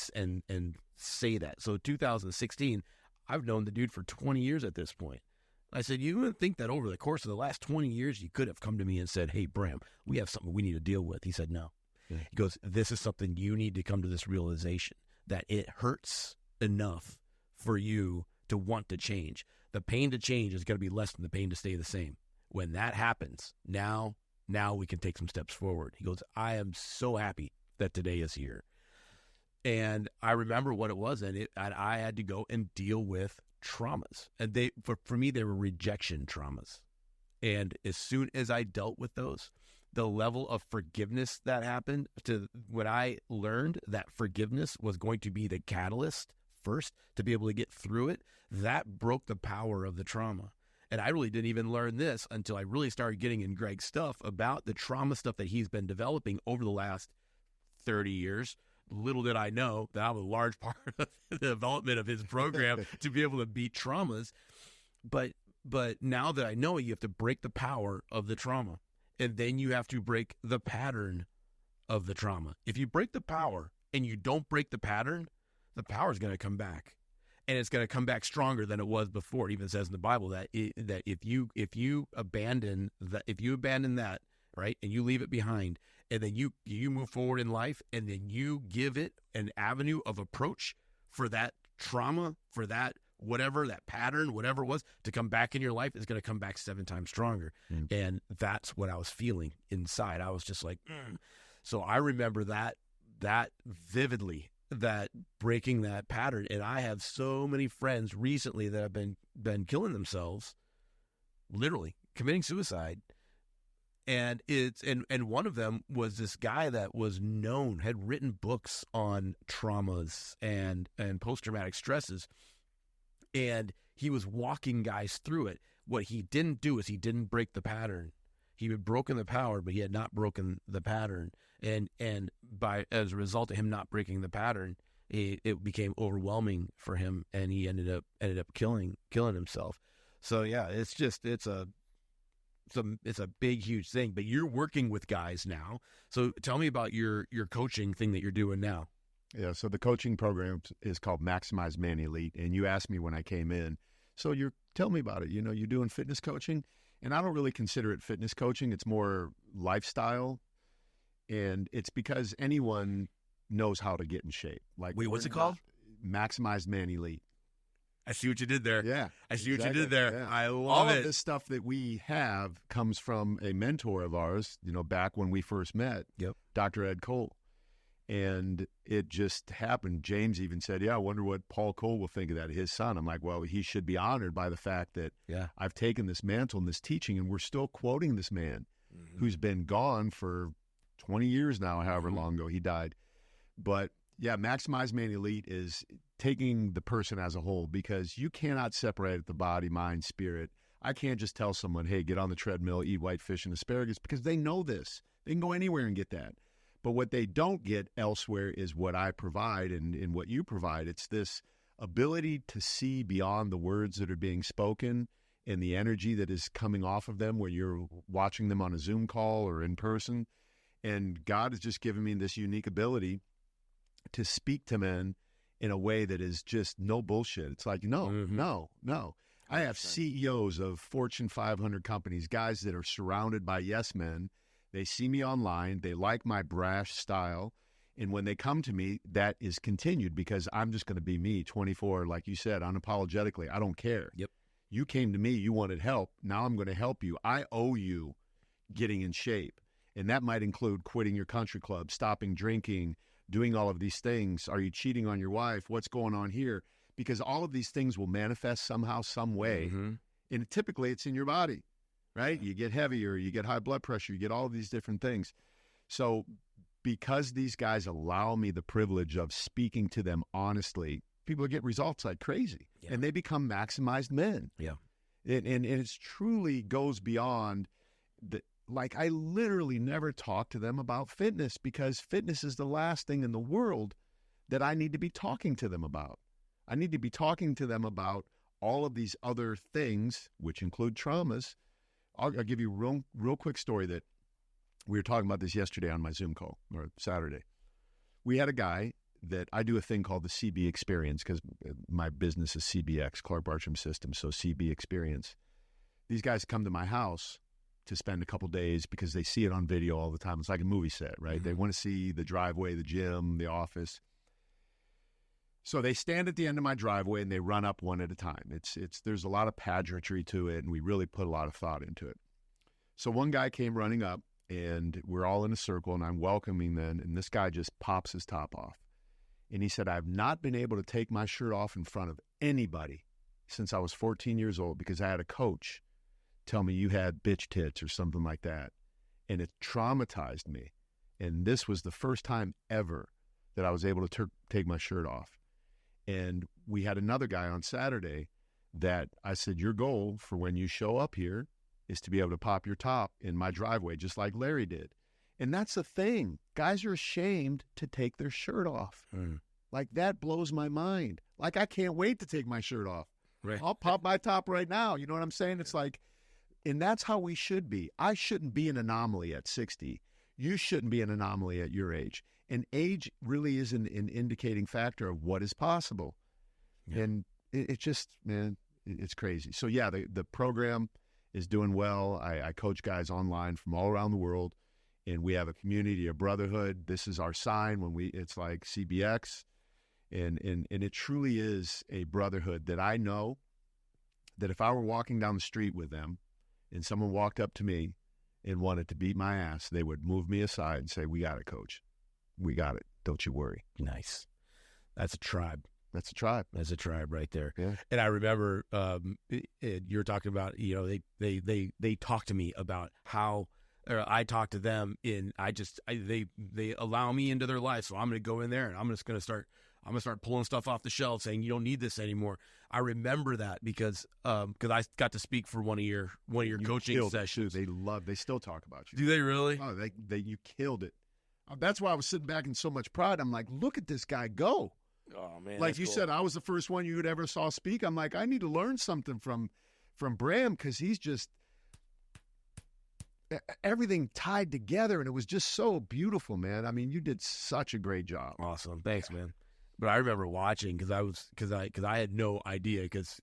[SPEAKER 1] say that. So 2016, I've known the dude for 20 years at this point. I said, you would think that over the course of the last 20 years, you could have come to me and said, hey, Bram, we have something we need to deal with. He said, no. Yeah. He goes, this is something you need to come to this realization that it hurts enough for you to want to change. The pain to change is going to be less than the pain to stay the same. When that happens, now we can take some steps forward. He goes, I am so happy that today is here. And I remember what it was, and I had to go and deal with traumas. And for me, they were rejection traumas. And as soon as I dealt with those, the level of forgiveness that happened, to when I learned that forgiveness was going to be the catalyst first to be able to get through it, that broke the power of the trauma. And I really didn't even learn this until I really started getting in Greg's stuff about the trauma stuff that he's been developing over the last 30 years. Little did I know that I'm a large part of the development of his program to be able to beat traumas. But now that I know it, you have to break the power of the trauma. And then you have to break the pattern of the trauma. If you break the power and you don't break the pattern, the power is going to come back. And it's going to come back stronger than it was before. It even says in the Bible that if you abandon that, right, and you leave it behind, and then you move forward in life, and then you give it an avenue of approach for that trauma, for that whatever, that pattern, whatever it was, to come back in your life, is going to come back 7 times stronger. And that's what I was feeling inside. I was just like, So I remember that vividly, that breaking that pattern. And I have so many friends recently that have been killing themselves, literally committing suicide. And one of them was this guy that was known, had written books on traumas and post-traumatic stresses. And he was walking guys through it. What he didn't do is he didn't break the pattern. He had broken the power, but he had not broken the pattern. And as a result of him not breaking the pattern, it became overwhelming for him, and he ended up killing himself. So yeah, it's a big, huge thing. But you're working with guys now. So tell me about your coaching thing that you're doing now.
[SPEAKER 2] Yeah, so the coaching program is called Maximize Man Elite, and you asked me when I came in. So tell me about it. You're doing fitness coaching, and I don't really consider it fitness coaching. It's more lifestyle, and it's because anyone knows how to get in shape. Like,
[SPEAKER 1] wait, what's it called?
[SPEAKER 2] Maximize Man Elite.
[SPEAKER 1] I see what you did there.
[SPEAKER 2] Yeah,
[SPEAKER 1] I see what you did there. Yeah. I love
[SPEAKER 2] all
[SPEAKER 1] it.
[SPEAKER 2] Of this stuff that we have comes from a mentor of ours. Back when we first met, Dr. Ed Cole. And it just happened. James even said, yeah, I wonder what Paul Cole will think of that, his son. I'm like, well, he should be honored by the fact that I've taken this mantle and this teaching, and we're still quoting this man who's been gone for 20 years now, however long ago he died. But yeah, Maximize Man Elite is taking the person as a whole, because you cannot separate the body, mind, spirit. I can't just tell someone, hey, get on the treadmill, eat white fish and asparagus, because they know this. They can go anywhere and get that. But what they don't get elsewhere is what I provide and what you provide. It's this ability to see beyond the words that are being spoken and the energy that is coming off of them when you're watching them on a Zoom call or in person. And God has just given me this unique ability to speak to men in a way that is just no bullshit. It's like, no. I have CEOs of Fortune 500 companies, guys that are surrounded by yes men. They see me online. They like my brash style. And when they come to me, that is continued, because I'm just going to be me, 24, like you said, unapologetically. I don't care.
[SPEAKER 1] Yep.
[SPEAKER 2] You came to me. You wanted help. Now I'm going to help you. I owe you getting in shape. And that might include quitting your country club, stopping drinking, doing all of these things. Are you cheating on your wife? What's going on here? Because all of these things will manifest somehow, some way. And typically it's in your body. Right? You get heavier, you get high blood pressure, you get all of these different things. So because these guys allow me the privilege of speaking to them honestly, people get results like crazy. And they become maximized men. And it truly goes beyond like I literally never talk to them about fitness, because fitness is the last thing in the world that I need to be talking to them about. I need to be talking to them about all of these other things, which include traumas. I'll give you a real quick story that we were talking about this yesterday on my Zoom call, or Saturday. We had a guy that I do a thing called the CB experience, because my business is CBX, Clark Bartram Systems, so CB experience. These guys come to my house to spend a couple days because they see it on video all the time. It's like a movie set, right? They want to see the driveway, the gym, the office. So they stand at the end of my driveway and they run up one at a time. There's a lot of pageantry to it, and we really put a lot of thought into it. So one guy came running up, and we're all in a circle, and I'm welcoming them, and this guy just pops his top off. And he said, I've not been able to take my shirt off in front of anybody since I was 14 years old, because I had a coach tell me you had bitch tits or something like that. And it traumatized me. And this was the first time ever that I was able to take my shirt off. And we had another guy on Saturday that I said, your goal for when you show up here is to be able to pop your top in my driveway, just like Larry did. And that's the thing. Guys are ashamed to take their shirt off. Like, that blows my mind. Like, I can't wait to take my shirt off.
[SPEAKER 1] Right.
[SPEAKER 2] I'll pop my top right now. You know what I'm saying? It's like, and that's how we should be. I shouldn't be an anomaly at 60. You shouldn't be an anomaly at your age. And age really is an indicating factor of what is possible. And it just, man, it's crazy. So yeah, the program is doing well. I coach guys online from all around the world, and we have a community, a brotherhood. This is our sign it's like CBX, and it truly is a brotherhood that I know that if I were walking down the street with them and someone walked up to me and wanted to beat my ass, they would move me aside and say, we got it, coach. We got it. Don't you worry.
[SPEAKER 1] Nice. That's a tribe.
[SPEAKER 2] That's a tribe.
[SPEAKER 1] That's a tribe right there.
[SPEAKER 2] Yeah.
[SPEAKER 1] And I remember you're talking about, they talk to me about how, or I talk to them they allow me into their life. So I'm going to go in there and I'm just going to start pulling stuff off the shelf saying, you don't need this anymore. I remember that because I got to speak for one of your coaching sessions.
[SPEAKER 2] They still talk about you.
[SPEAKER 1] Do they really?
[SPEAKER 2] Oh, you killed it. That's why I was sitting back in so much pride. I'm like, look at this guy go.
[SPEAKER 1] Oh man.
[SPEAKER 2] Like you said, I was the first one you ever saw speak. I'm like, I need to learn something from Bram, because he's just everything tied together, and it was just so beautiful, man. I mean, you did such a great job.
[SPEAKER 1] Awesome. Thanks, man. But I remember watching because I had no idea because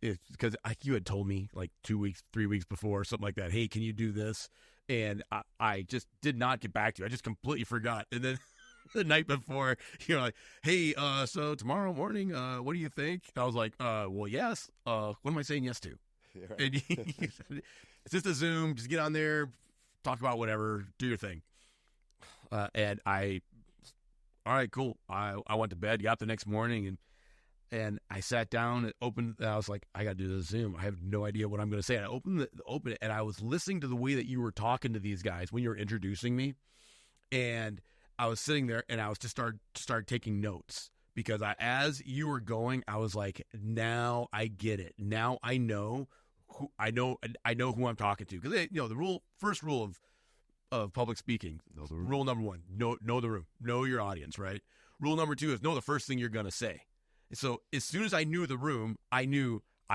[SPEAKER 1] you had told me like 2 weeks, 3 weeks before, something like that. Hey, can you do this? And I just did not get back to you. I just completely forgot. And then the night before, you're like, hey, so tomorrow morning, what do you think? I was like, well, yes. What am I saying yes to?
[SPEAKER 2] Yeah, right.
[SPEAKER 1] And he said, it's just a Zoom. Just get on there, talk about whatever, do your thing. And I all right, cool. I went to bed, got up the next morning, and I sat down and opened. And I was like, I got to do the Zoom. I have no idea what I'm going to say. And I opened it, and I was listening to the way that you were talking to these guys when you were introducing me, and I was sitting there, and I was to start taking notes because as you were going, I was like, now I get it. Now I know who who I'm talking to, because the first rule of public speaking. Rule number 1, know the room, know your audience, right? Rule number 2 is know the first thing you're going to say. So as soon as I knew the room, I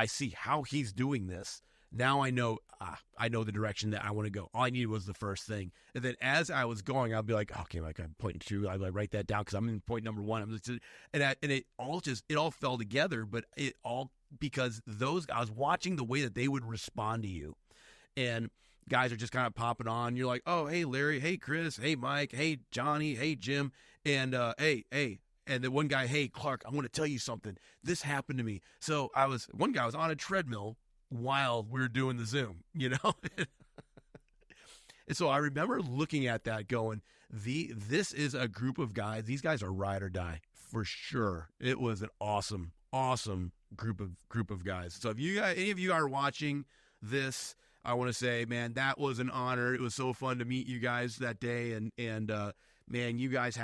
[SPEAKER 1] see how he's doing this. Now I know the direction that I want to go. All I needed was the first thing. And then as I was going, I'll be like, okay, like I'm pointing to, I'll write that down because I'm in point number 1. And it all fell together, but it all because I was watching the way that they would respond to you. And guys are just kind of popping on. You're like, oh, hey, Larry. Hey, Chris. Hey, Mike. Hey, Johnny. Hey, Jim. And hey. And then one guy, hey, Clark, I want to tell you something. This happened to me. So one guy was on a treadmill while we were doing the Zoom, And so I remember looking at that going, this is a group of guys. These guys are ride or die for sure. It was an awesome, awesome group of guys. So if any of you are watching this, I want to say, man, that was an honor. It was so fun to meet you guys that day. And man, you guys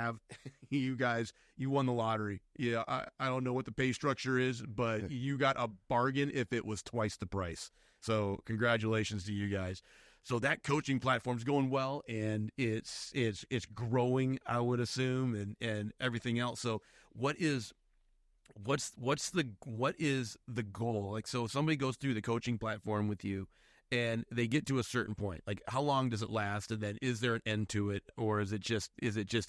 [SPEAKER 1] you won the lottery. Yeah, I don't know what the pay structure is, but you got a bargain if it was twice the price. So congratulations to you guys. So that coaching platform's going well, and it's growing, I would assume, and everything else. So what's the goal? Like, so if somebody goes through the coaching platform with you, and they get to a certain point, like how long does it last, and then is there an end to it, or is it just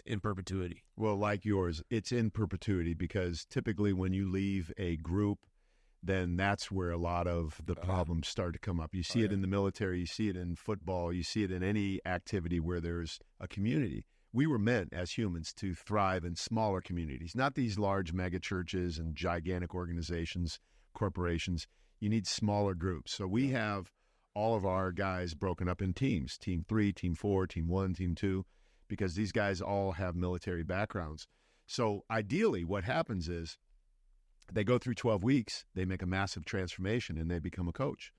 [SPEAKER 1] in perpetuity?
[SPEAKER 2] Well, like yours, it's in perpetuity, because typically when you leave a group, then that's where a lot of the problems start to come up. You see it in the military, you see it in football, you see it in any activity where there's a community. We were meant as humans to thrive in smaller communities, not these large mega churches and gigantic organizations, corporations. You need smaller groups. So we have all of our guys broken up in teams, team 3, team 4, team 1, team 2, because these guys all have military backgrounds. So ideally what happens is they go through 12 weeks, they make a massive transformation, and they become a coach.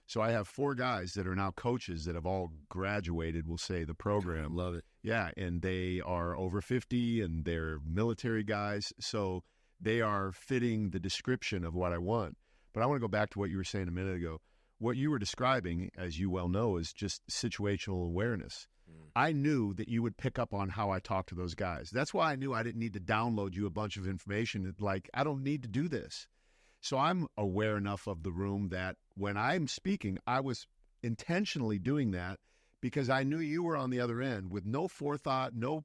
[SPEAKER 2] So I have 4 guys that are now coaches that have all graduated, we'll say, the program.
[SPEAKER 1] Love it.
[SPEAKER 2] Yeah, and they are over 50, and they're military guys, so they are fitting the description of what I want. But I want to go back to what you were saying a minute ago. What you were describing, as you well know, is just situational awareness. I knew that you would pick up on how I talk to those guys. That's why I knew I didn't need to download you a bunch of information. Like, I don't need to do this. So I'm aware enough of the room that when I'm speaking, I was intentionally doing that because I knew you were on the other end with no forethought, no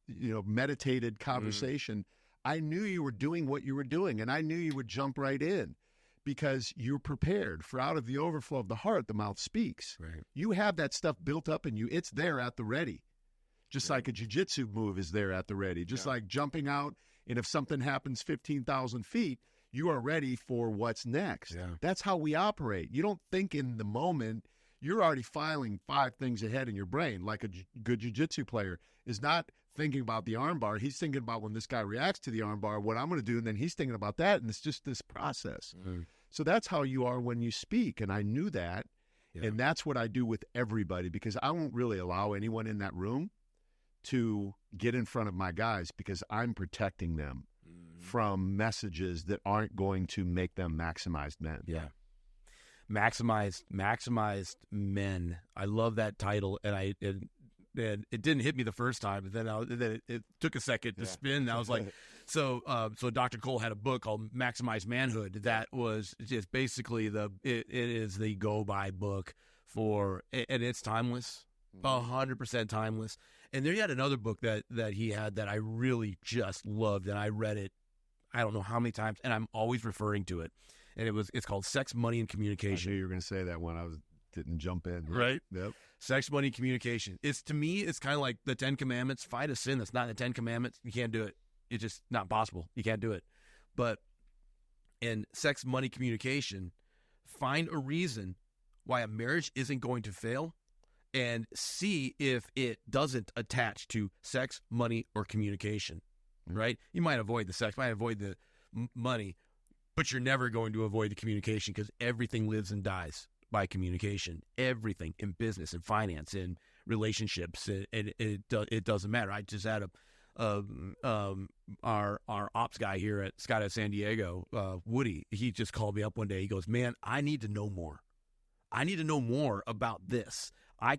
[SPEAKER 2] meditated conversation. I knew you were doing what you were doing, and I knew you would jump right in. Because you're prepared. For out of the overflow of the heart, the mouth speaks.
[SPEAKER 1] Right.
[SPEAKER 2] You have that stuff built up in you. It's there at the ready. Just like a jiu-jitsu move is there at the ready. Just like jumping out, and if something happens 15,000 feet, you are ready for what's next.
[SPEAKER 1] Yeah.
[SPEAKER 2] That's how we operate. You don't think in the moment. You're already filing 5 things ahead in your brain. Like a good jiu-jitsu player is not thinking about the armbar. He's thinking about when this guy reacts to the armbar, what I'm going to do, and then he's thinking about that, and it's just this process. So that's how you are when you speak, and I knew that, and that's what I do with everybody, because I won't really allow anyone in that room to get in front of my guys, because I'm protecting them from messages that aren't going to make them maximized men.
[SPEAKER 1] Yeah. Maximized men. I love that title, and it didn't hit me the first time, but then it took a second to spin. And I was like, so Dr. Cole had a book called Maximize Manhood that was just basically it is the go-by book and it's timeless, 100% timeless. And there he had another book that he had that I really just loved, and I read it, I don't know how many times, and I'm always referring to it. And it's called Sex, Money, and Communication.
[SPEAKER 2] I knew you were going to say that one. I didn't jump in.
[SPEAKER 1] Right?
[SPEAKER 2] Yep.
[SPEAKER 1] Sex, money, communication. To me, it's kind of like the 10 Commandments. Fight a sin that's not in the 10 Commandments. You can't do it. It's just not possible. You can't do it. But in sex, money, communication, find a reason why a marriage isn't going to fail and see if it doesn't attach to sex, money, or communication, right? You might avoid the sex, might avoid the money, but you're never going to avoid the communication, because everything lives and dies by communication. Everything in business and finance and relationships, and it doesn't matter. I just had our ops guy here at Scott at San Diego, Woody. He just called me up one day. He goes, "Man, I need to know more. I need to know more about this. I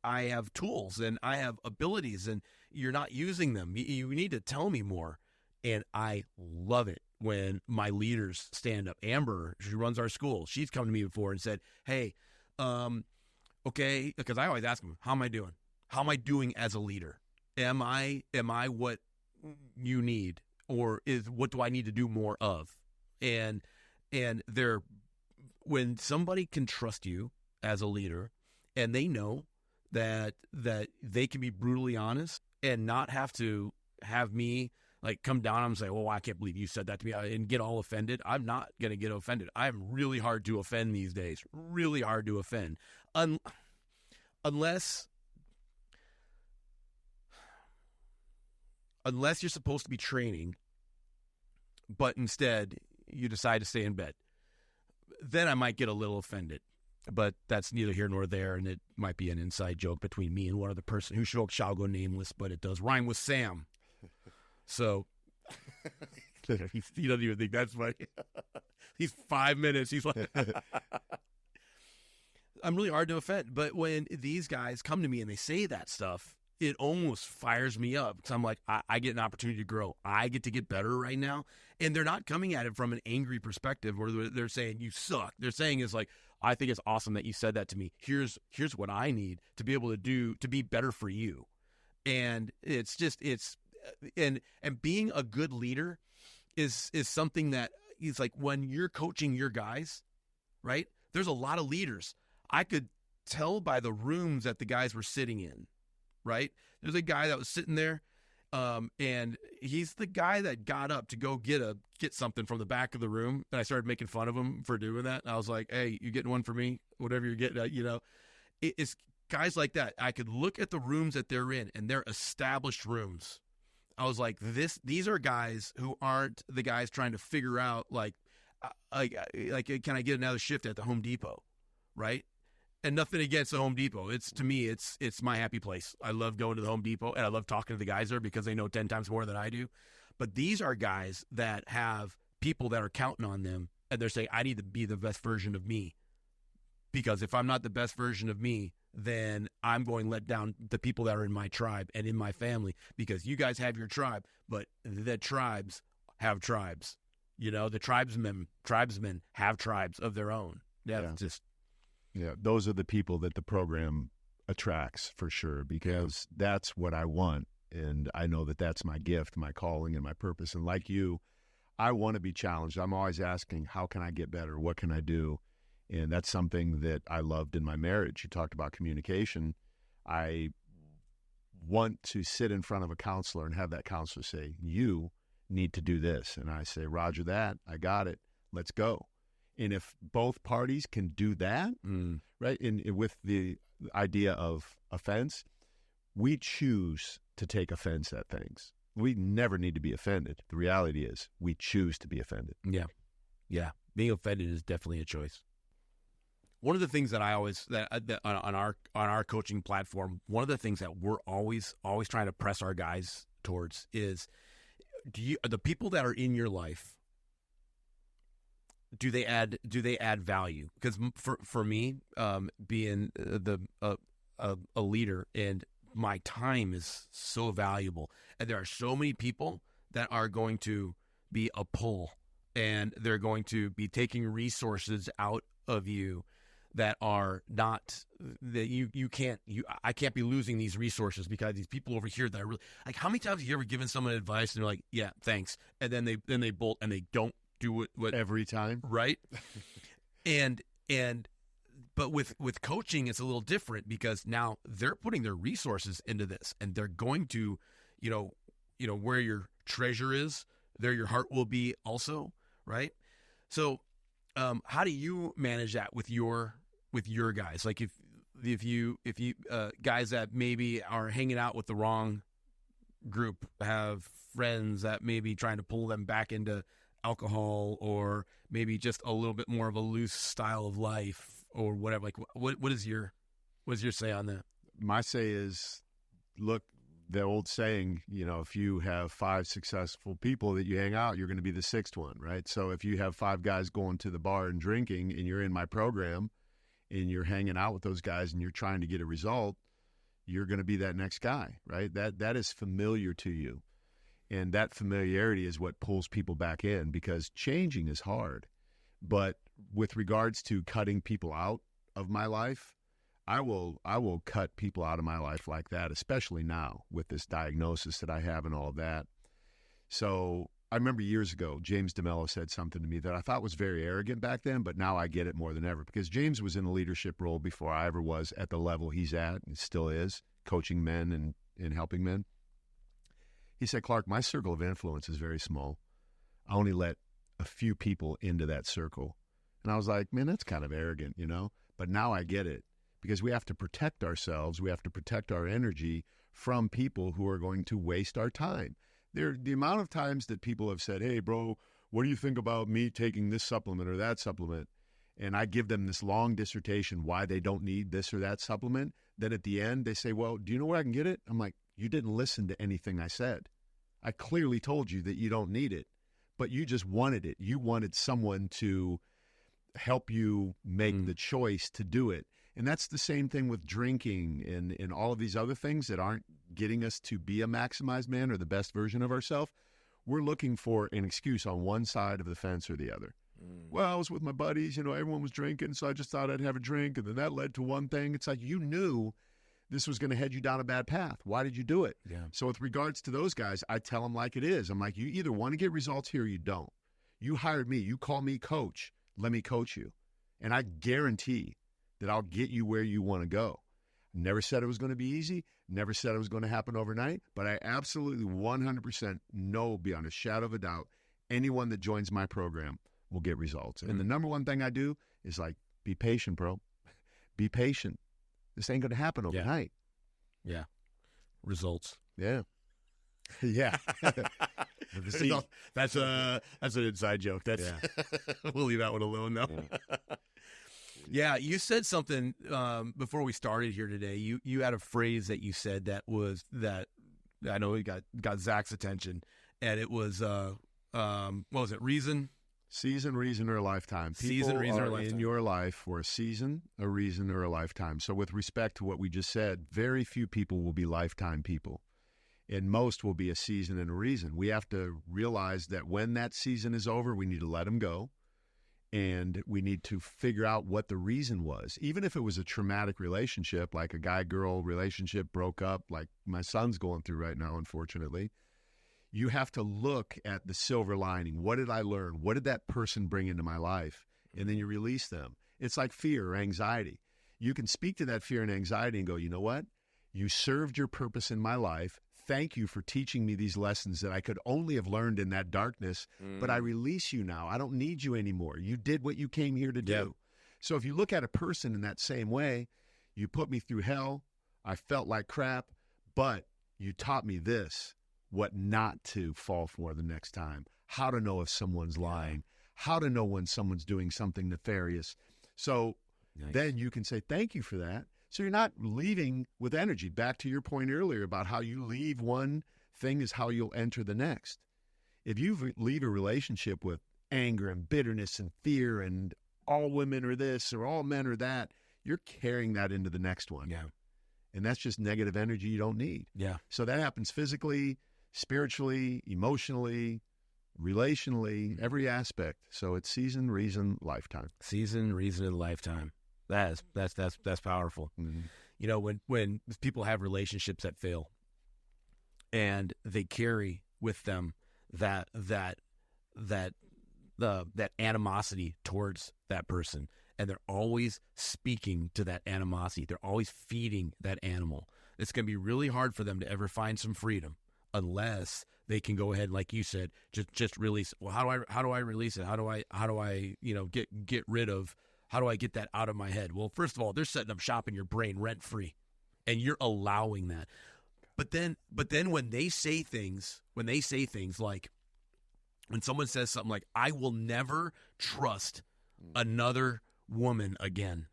[SPEAKER 1] have tools and I have abilities, and you're not using them. You need to tell me more." And I love it when my leaders stand up. Amber, she runs our school. She's come to me before and said, "Hey, okay," because I always ask them, "How am I doing? How am I doing as a leader? Am I what you need, or what do I need to do more of?" And when somebody can trust you as a leader, and they know that they can be brutally honest and not have to have me like come down and say, "Oh, I can't believe you said that to me," and get all offended. I'm not going to get offended. I'm really hard to offend these days. Really hard to offend. Unless you're supposed to be training, but instead you decide to stay in bed, then I might get a little offended. But that's neither here nor there, and it might be an inside joke between me and one other person who shall go nameless, but it does rhyme with Sam. So he doesn't even think that's funny. He's 5 minutes. He's like, I'm really hard to offend. But when these guys come to me and they say that stuff, it almost fires me up, because I'm like, I get an opportunity to grow. I get to get better right now. And they're not coming at it from an angry perspective where they're saying, "You suck." They're saying is like, "I think it's awesome that you said that to me. Here's what I need to be able to do to be better for you." And and being a good leader is something that is like, when you're coaching your guys, right? There's a lot of leaders. I could tell by the rooms that the guys were sitting in, right? There's a guy that was sitting there, and he's the guy that got up to go get something from the back of the room, and I started making fun of him for doing that. And I was like, "Hey, you getting one for me? Whatever you're getting, It's guys like that. I could look at the rooms that they're in, and they're established rooms. I was like, these are guys who aren't the guys trying to figure out like, can I get another shift at the Home Depot, right? And nothing against the Home Depot. To me, it's my happy place. I love going to the Home Depot, and I love talking to the guys there because they know 10 times more than I do. But these are guys that have people that are counting on them, and they're saying, "I need to be the best version of me, because if I'm not the best version of me, then I'm going to let down the people that are in my tribe and in my family, because you guys have your tribe, but the tribes have tribes. The tribesmen have tribes of their own."
[SPEAKER 2] Yeah, those are the people that the program attracts for sure, because that's what I want. And I know that that's my gift, my calling, and my purpose. And like you, I want to be challenged. I'm always asking, how can I get better? What can I do? And that's something that I loved in my marriage. You talked about communication. I want to sit in front of a counselor and have that counselor say, "You need to do this." And I say, "Roger that. I got it. Let's go." And if both parties can do that, right, with the idea of offense, we choose to take offense at things. We never need to be offended. The reality is we choose to be offended.
[SPEAKER 1] Yeah. Being offended is definitely a choice. One of the things that I always on our coaching platform, one of the things that we're always trying to press our guys towards is, the people that are in your life, do they add value? Because for me, being a leader, and my time is so valuable, and there are so many people that are going to be a pull, and they're going to be taking resources out of you that are not, that I can't be losing these resources because these people over here that I really like. How many times have you ever given someone advice and they're like, "Yeah, thanks," and then they bolt and they don't do what
[SPEAKER 2] every time,
[SPEAKER 1] right? But with coaching, it's a little different, because now they're putting their resources into this, and they're going to, where your treasure is, there your heart will be also, right? So, how do you manage that with your guys? Like, if if you guys that maybe are hanging out with the wrong group, have friends that may be trying to pull them back into alcohol, or maybe just a little bit more of a loose style of life or whatever, like what is your say on that?
[SPEAKER 2] My say is, look, the old saying, if you have 5 successful people that you hang out, you're going to be the 6th one, right? So if you have 5 guys going to the bar and drinking, and you're in my program and you're hanging out with those guys and you're trying to get a result, you're going to be that next guy, right? That is familiar to you. And that familiarity is what pulls people back in, because changing is hard. But with regards to cutting people out of my life, I will cut people out of my life like that, especially now with this diagnosis that I have and all of that. So I remember years ago, James DeMello said something to me that I thought was very arrogant back then, but now I get it more than ever, because James was in a leadership role before I ever was at the level he's at, and still is, coaching men and helping men. He said, Clark, my circle of influence is very small. I only let a few people into that circle. And I was like, man, that's kind of arrogant, But now I get it, because we have to protect ourselves. We have to protect our energy from people who are going to waste our time. The amount of times that people have said, hey, bro, what do you think about me taking this supplement or that supplement? And I give them this long dissertation why they don't need this or that supplement. Then at the end, they say, well, do you know where I can get it? I'm like, you didn't listen to anything I said. I clearly told you that you don't need it, but you just wanted it. You wanted someone to help you make the choice to do it. And that's the same thing with drinking and all of these other things that aren't getting us to be a maximized man or the best version of ourselves. We're looking for an excuse on one side of the fence or the other. Well, I was with my buddies, everyone was drinking, so I just thought I'd have a drink, and then that led to one thing. It's like, you knew this was going to head you down a bad path. Why did you do it?
[SPEAKER 1] Yeah.
[SPEAKER 2] So with regards to those guys, I tell them like it is. I'm like, you either want to get results here or you don't. You hired me. You call me coach. Let me coach you. And I guarantee that I'll get you where you want to go. Never said it was going to be easy. Never said it was going to happen overnight. But I absolutely 100% know beyond a shadow of a doubt, anyone that joins my program will get results. And the number one thing I do is like, be patient, bro. Be patient. This ain't going to happen overnight.
[SPEAKER 1] Yeah. Results.
[SPEAKER 2] Yeah. Yeah.
[SPEAKER 1] See, that's an inside joke. That's we'll leave that one alone though. Yeah, you said something before we started here today. You had a phrase that you said that I know it got Zach's attention, and it was what was it? Reason,
[SPEAKER 2] reason, or a lifetime.
[SPEAKER 1] Season, reason, or a lifetime.
[SPEAKER 2] In your life for a season, a reason, or a lifetime. So with respect to what we just said, very few people will be lifetime people, and most will be a season and a reason. We have to realize that when that season is over, we need to let them go. And we need to figure out what the reason was. Even if it was a traumatic relationship, like a guy-girl relationship broke up, like my son's going through right now, unfortunately, you have to look at the silver lining. What did I learn? What did that person bring into my life? And then you release them. It's like fear or anxiety. You can speak to that fear and anxiety and go, you know what? You served your purpose in my life. Thank you for teaching me these lessons that I could only have learned in that darkness, but I release you now. I don't need you anymore. You did what you came here to do.
[SPEAKER 1] Yep.
[SPEAKER 2] So if you look at a person in that same way, you put me through hell, I felt like crap, but you taught me this, what not to fall for the next time, how to know if someone's lying, how to know when someone's doing something nefarious. So then you can say, thank you for that. So you're not leaving with energy. Back to your point earlier about how you leave one thing is how you'll enter the next. If you leave a relationship with anger and bitterness and fear and all women are this or all men are that, you're carrying that into the next one.
[SPEAKER 1] Yeah.
[SPEAKER 2] And that's just negative energy you don't need.
[SPEAKER 1] Yeah.
[SPEAKER 2] So that happens physically, spiritually, emotionally, relationally, every aspect. So it's season, reason, lifetime.
[SPEAKER 1] Season, reason, and lifetime. That's powerful.
[SPEAKER 2] Mm-hmm.
[SPEAKER 1] When people have relationships that fail, and they carry with them that animosity towards that person, and they're always speaking to that animosity. They're always feeding that animal. It's going to be really hard for them to ever find some freedom unless they can go ahead, like you said, just release. Well, how do I release it? How do I get rid of How do I get that out of my head? Well, first of all, they're setting up shop in your brain rent free, and you're allowing that. But then when they say things like, when someone says something like, I will never trust another woman again.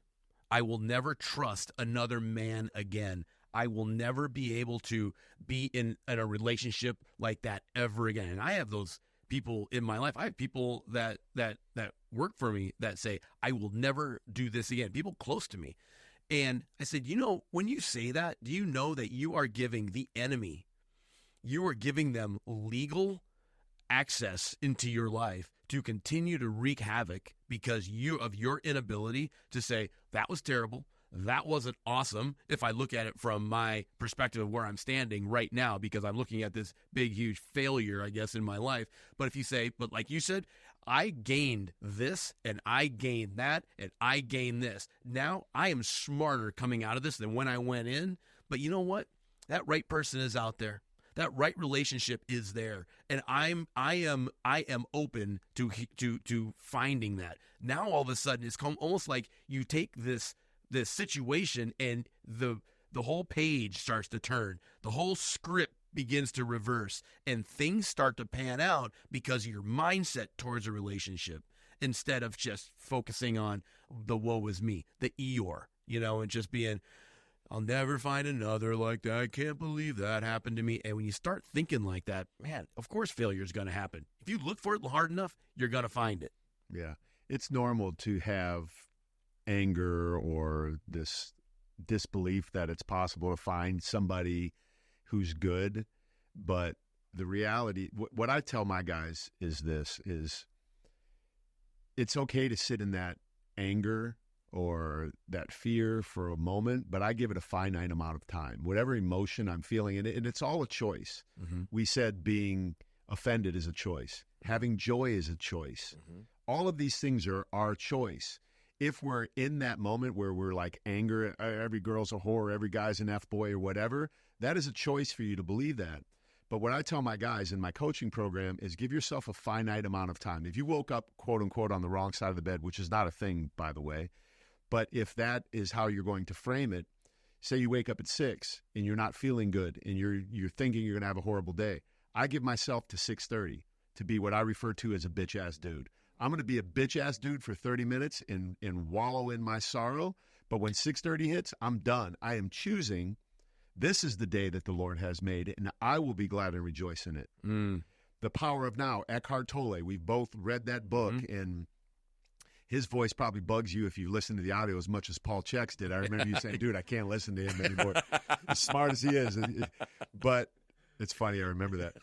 [SPEAKER 1] I will never trust another man again. I will never be able to be in a relationship like that ever again. And I have those people in my life. I have people that work for me that say, I will never do this again. People close to me. And I said, when you say that, do you know that you are giving the enemy, you are giving them legal access into your life to continue to wreak havoc because of your inability to say, that was terrible, that wasn't awesome, if I look at it from my perspective of where I'm standing right now, because I'm looking at this big, huge failure, I guess, in my life. But if you say, but like you said, I gained this, and I gained that, and I gained this. Now I am smarter coming out of this than when I went in. But you know what? That right person is out there. That right relationship is there, and I am open to finding that. Now all of a sudden it's almost like you take this situation and the whole page starts to turn. The whole script begins to reverse, and things start to pan out because of your mindset towards a relationship, instead of just focusing on the woe is me, the Eeyore, and just being, I'll never find another like that. I can't believe that happened to me. And when you start thinking like that, man, of course failure is going to happen. If you look for it hard enough, you're going to find it.
[SPEAKER 2] Yeah. It's normal to have anger or this disbelief that it's possible to find somebody who's good. But the reality, what I tell my guys is it's okay to sit in that anger or that fear for a moment, but I give it a finite amount of time. Whatever emotion I'm feeling, and it's all a choice. Mm-hmm. We said being offended is a choice. Having joy is a choice. Mm-hmm. All of these things are our choice. If we're in that moment where we're like anger, every girl's a whore, every guy's an F-boy or whatever, that is a choice for you to believe that. But what I tell my guys in my coaching program is give yourself a finite amount of time. If you woke up, quote unquote, on the wrong side of the bed, which is not a thing, by the way, but if that is how you're going to frame it, say you wake up at 6 and you're not feeling good and you're thinking you're going to have a horrible day. I give myself to 6:30 to be what I refer to as a bitch-ass dude. I'm going to be a bitch-ass dude for 30 minutes and wallow in my sorrow. But when 6:30 hits, I'm done. I am choosing this is the day that the Lord has made, and I will be glad and rejoice in it. Mm. The Power of Now, Eckhart Tolle. We've both read that book, and his voice probably bugs you if you listen to the audio as much as Paul Chek's did. I remember you saying, dude, I can't listen to him anymore. As smart as he is. But it's funny, I remember that.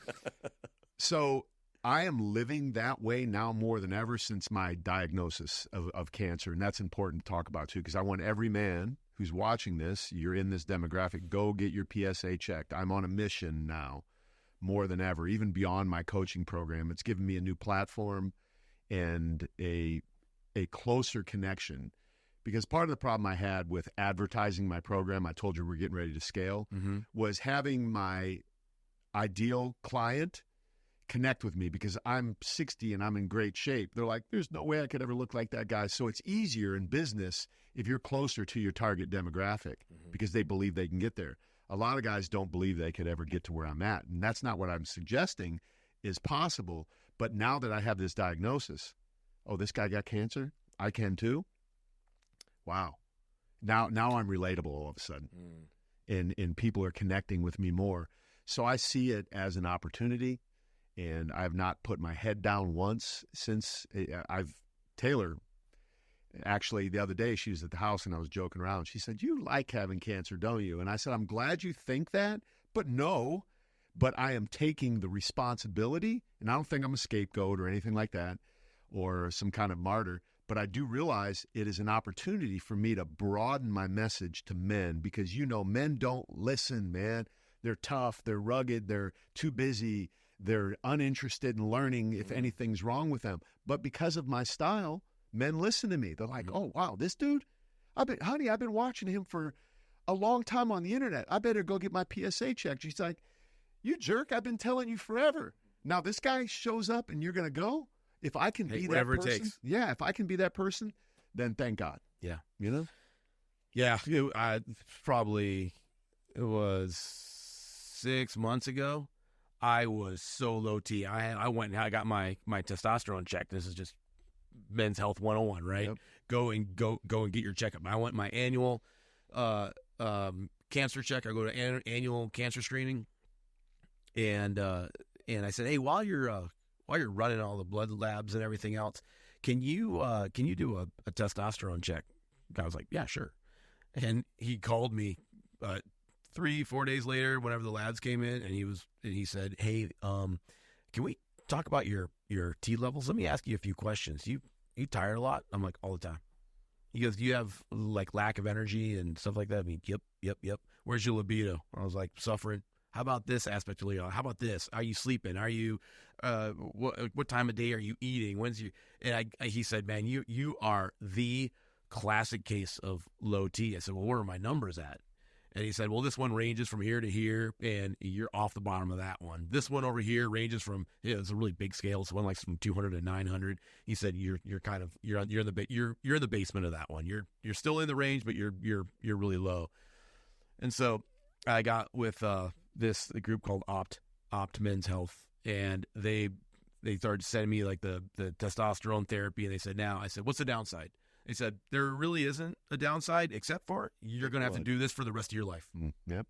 [SPEAKER 2] So I am living that way now more than ever since my diagnosis of cancer. And that's important to talk about, too, because I want every man who's watching this, you're in this demographic, go get your PSA checked. I'm on a mission now more than ever, even beyond my coaching program. It's given me a new platform and a closer connection, because part of the problem I had with advertising my program, I told you we're getting ready to scale, was having my ideal client connect with me, because I'm 60 and I'm in great shape. They're like, there's no way I could ever look like that guy. So it's easier in business if you're closer to your target demographic, because they believe they can get there. A lot of guys don't believe they could ever get to where I'm at. And that's not what I'm suggesting is possible. But now that I have this diagnosis, oh, this guy got cancer? I can too? Wow. Now I'm relatable all of a sudden. And people are connecting with me more. So I see it as an opportunity, and I've not put my head down once since Taylor, actually the other day, she was at the house and I was joking around. She said, you like having cancer, don't you? And I said, I'm glad you think that, but no. But I am taking the responsibility, and I don't think I'm a scapegoat or anything like that, or some kind of martyr, but I do realize it is an opportunity for me to broaden my message to men, because, men don't listen, man. They're tough, they're rugged, they're too busy, they're uninterested in learning if anything's wrong with them. But because of my style, men listen to me. They're like, oh, wow, this dude, I've been watching him for a long time on the internet. I better go get my PSA checked. She's like, you jerk, I've been telling you forever. Now this guy shows up and you're going to go? If I can be that person, if I can be that person, then thank God.
[SPEAKER 1] Yeah.
[SPEAKER 2] You know?
[SPEAKER 1] Yeah. It was 6 months ago. I was so low T. I went and I got my testosterone checked. This is just men's health 101, right?
[SPEAKER 2] Yep.
[SPEAKER 1] Go and get your checkup. I went my annual cancer check. I go to annual cancer screening, and I said, hey, while you're running all the blood labs and everything else, can you do a testosterone check? I was like, yeah, sure. And he called me 3-4 days later, whenever the labs came in, and he said, hey, can we talk about your T levels? Let me ask you a few questions. You tired a lot? I'm like, all the time. He goes, do you have like lack of energy and stuff like that? I mean, yep. Where's your libido? I was like, suffering. How about this aspect of libido? How about this? Are you sleeping? Are you, what time of day are you eating? He said, man, you are the classic case of low T. I said, well, where are my numbers at? And he said, well, this one ranges from here to here, and you're off the bottom of that one. This one over here ranges from, it's a really big scale. It's one like from 200 to 900. He said, you're in the basement of that one. You're still in the range, but you're really low. And so I got with this group called Opt Men's Health, and they started sending me like the testosterone therapy, and they said, I said, what's the downside? They said, there really isn't a downside except for you're going to have to do this for the rest of your life.
[SPEAKER 2] Yep.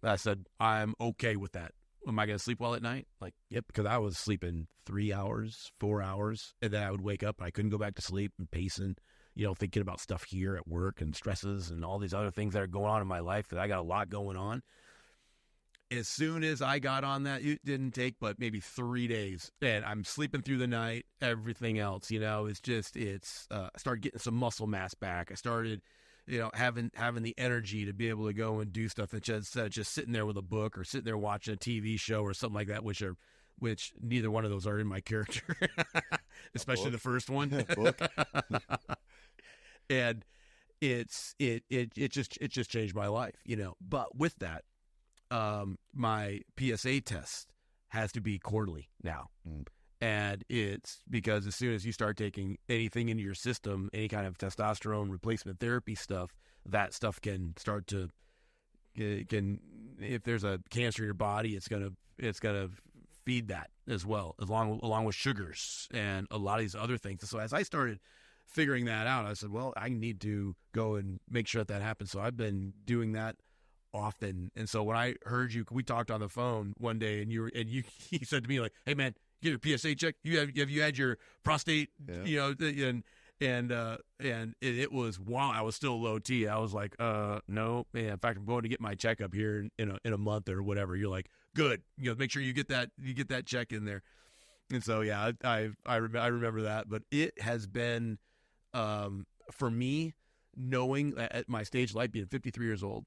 [SPEAKER 1] I said, I'm okay with that. Am I going to sleep well at night? Like, yep, because I was sleeping 3 hours, 4 hours, and then I would wake up and I couldn't go back to sleep and pacing, thinking about stuff here at work and stresses and all these other things that are going on in my life, that I got a lot going on. As soon as I got on that, it didn't take but maybe 3 days, and I'm sleeping through the night. Everything else, I started getting some muscle mass back. I started, having the energy to be able to go and do stuff instead of just sitting there with a book or sitting there watching a TV show or something like that, which neither one of those are in my character, especially the first one.
[SPEAKER 2] Book.
[SPEAKER 1] And it just changed my life, But with that, my PSA test has to be quarterly now. And it's because as soon as you start taking anything into your system, any kind of testosterone replacement therapy stuff, that stuff can start to, if there's a cancer in your body, it's going to feed that as well, along with sugars and a lot of these other things. So as I started figuring that out, I said, well, I need to go and make sure that happens. So I've been doing that often. And so when I heard you, we talked on the phone one day, and he said to me, like, hey man, get your PSA check. Have you had your prostate,
[SPEAKER 2] Yeah.
[SPEAKER 1] And it was, while I was still low T, I was like, no, man. In fact, I'm going to get my checkup here in a month or whatever. You're like, good, make sure you get that check in there. And so, yeah, I remember that, but it has been, for me, knowing at my stage of life, being 53 years old,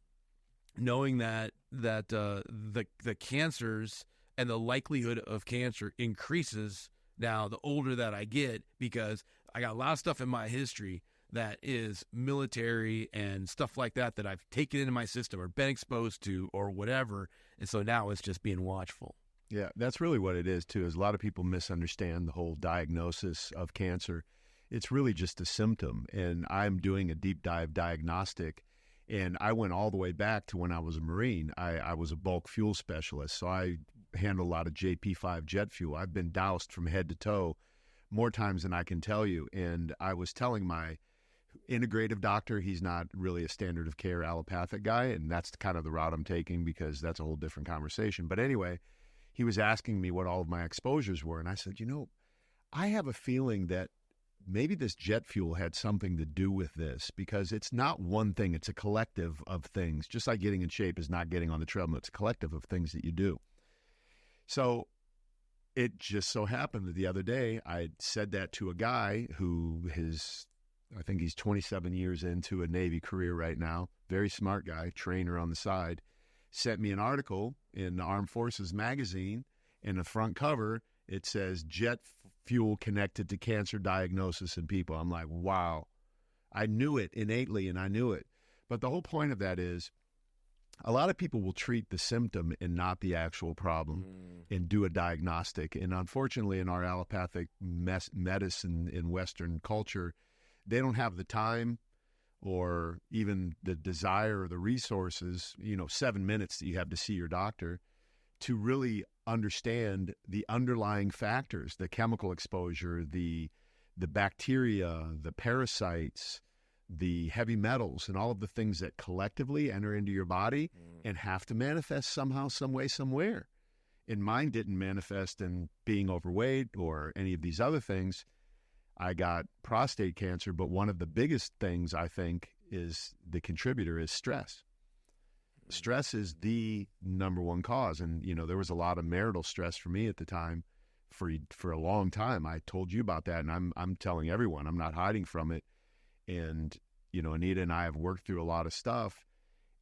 [SPEAKER 1] knowing that the cancers and the likelihood of cancer increases now the older that I get, because I got a lot of stuff in my history that is military and stuff like that I've taken into my system or been exposed to or whatever. And so now it's just being watchful.
[SPEAKER 2] Yeah, that's really what it is, too, is a lot of people misunderstand the whole diagnosis of cancer. It's really just a symptom, and I'm doing a deep dive diagnostic. And I went all the way back to when I was a Marine. I was a bulk fuel specialist, so I handle a lot of JP5 jet fuel. I've been doused from head to toe more times than I can tell you. And I was telling my integrative doctor, he's not really a standard of care allopathic guy, and that's kind of the route I'm taking, because that's a whole different conversation. But anyway, he was asking me what all of my exposures were, and I said, I have a feeling that maybe this jet fuel had something to do with this, because it's not one thing. It's a collective of things. Just like getting in shape is not getting on the treadmill. It's a collective of things that you do. So it just so happened that the other day I said that to a guy who I think he's 27 years into a Navy career right now. Very smart guy, trainer on the side. Sent me an article in the Armed Forces magazine. In the front cover, it says jet fuel connected to cancer diagnosis in people. I'm like, wow. I knew it innately, and I knew it. But the whole point of that is, a lot of people will treat the symptom and not the actual problem and do a diagnostic. And unfortunately, in our allopathic medicine in Western culture, they don't have the time or even the desire or the resources, 7 minutes that you have to see your doctor, to really understand the underlying factors, the chemical exposure, the bacteria, the parasites, the heavy metals, and all of the things that collectively enter into your body and have to manifest somehow, some way, somewhere. And mine didn't manifest in being overweight or any of these other things. I got prostate cancer, but one of the biggest things I think is the contributor is stress. Stress is the number one cause. And, there was a lot of marital stress for me at the time for a long time. I told you about that, and I'm telling everyone, I'm not hiding from it. And, Anita and I have worked through a lot of stuff,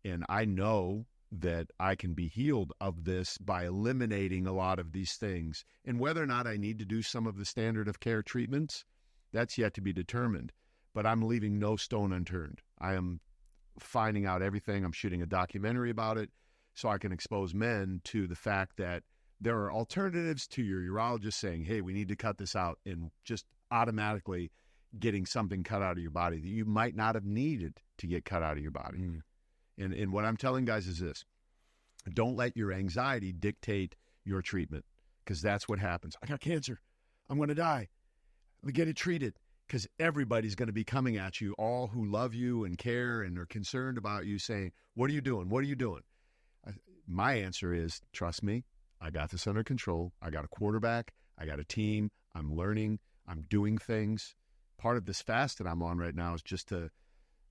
[SPEAKER 2] and I know that I can be healed of this by eliminating a lot of these things. And whether or not I need to do some of the standard of care treatments, that's yet to be determined. But I'm leaving no stone unturned. I am finding out everything. I'm shooting a documentary about it so I can expose men to the fact that there are alternatives to your urologist saying, hey, we need to cut this out, and just automatically getting something cut out of your body that you might not have needed to get cut out of your body. And what I'm telling guys is this: don't let your anxiety dictate your treatment, because that's what happens. I got cancer. I'm going to die. Get it treated, because everybody's going to be coming at you, all who love you and care and are concerned about you, saying, what are you doing? What are you doing? My answer is, trust me, I got this under control. I got a quarterback. I got a team. I'm learning. I'm doing things. Part of this fast that I'm on right now is just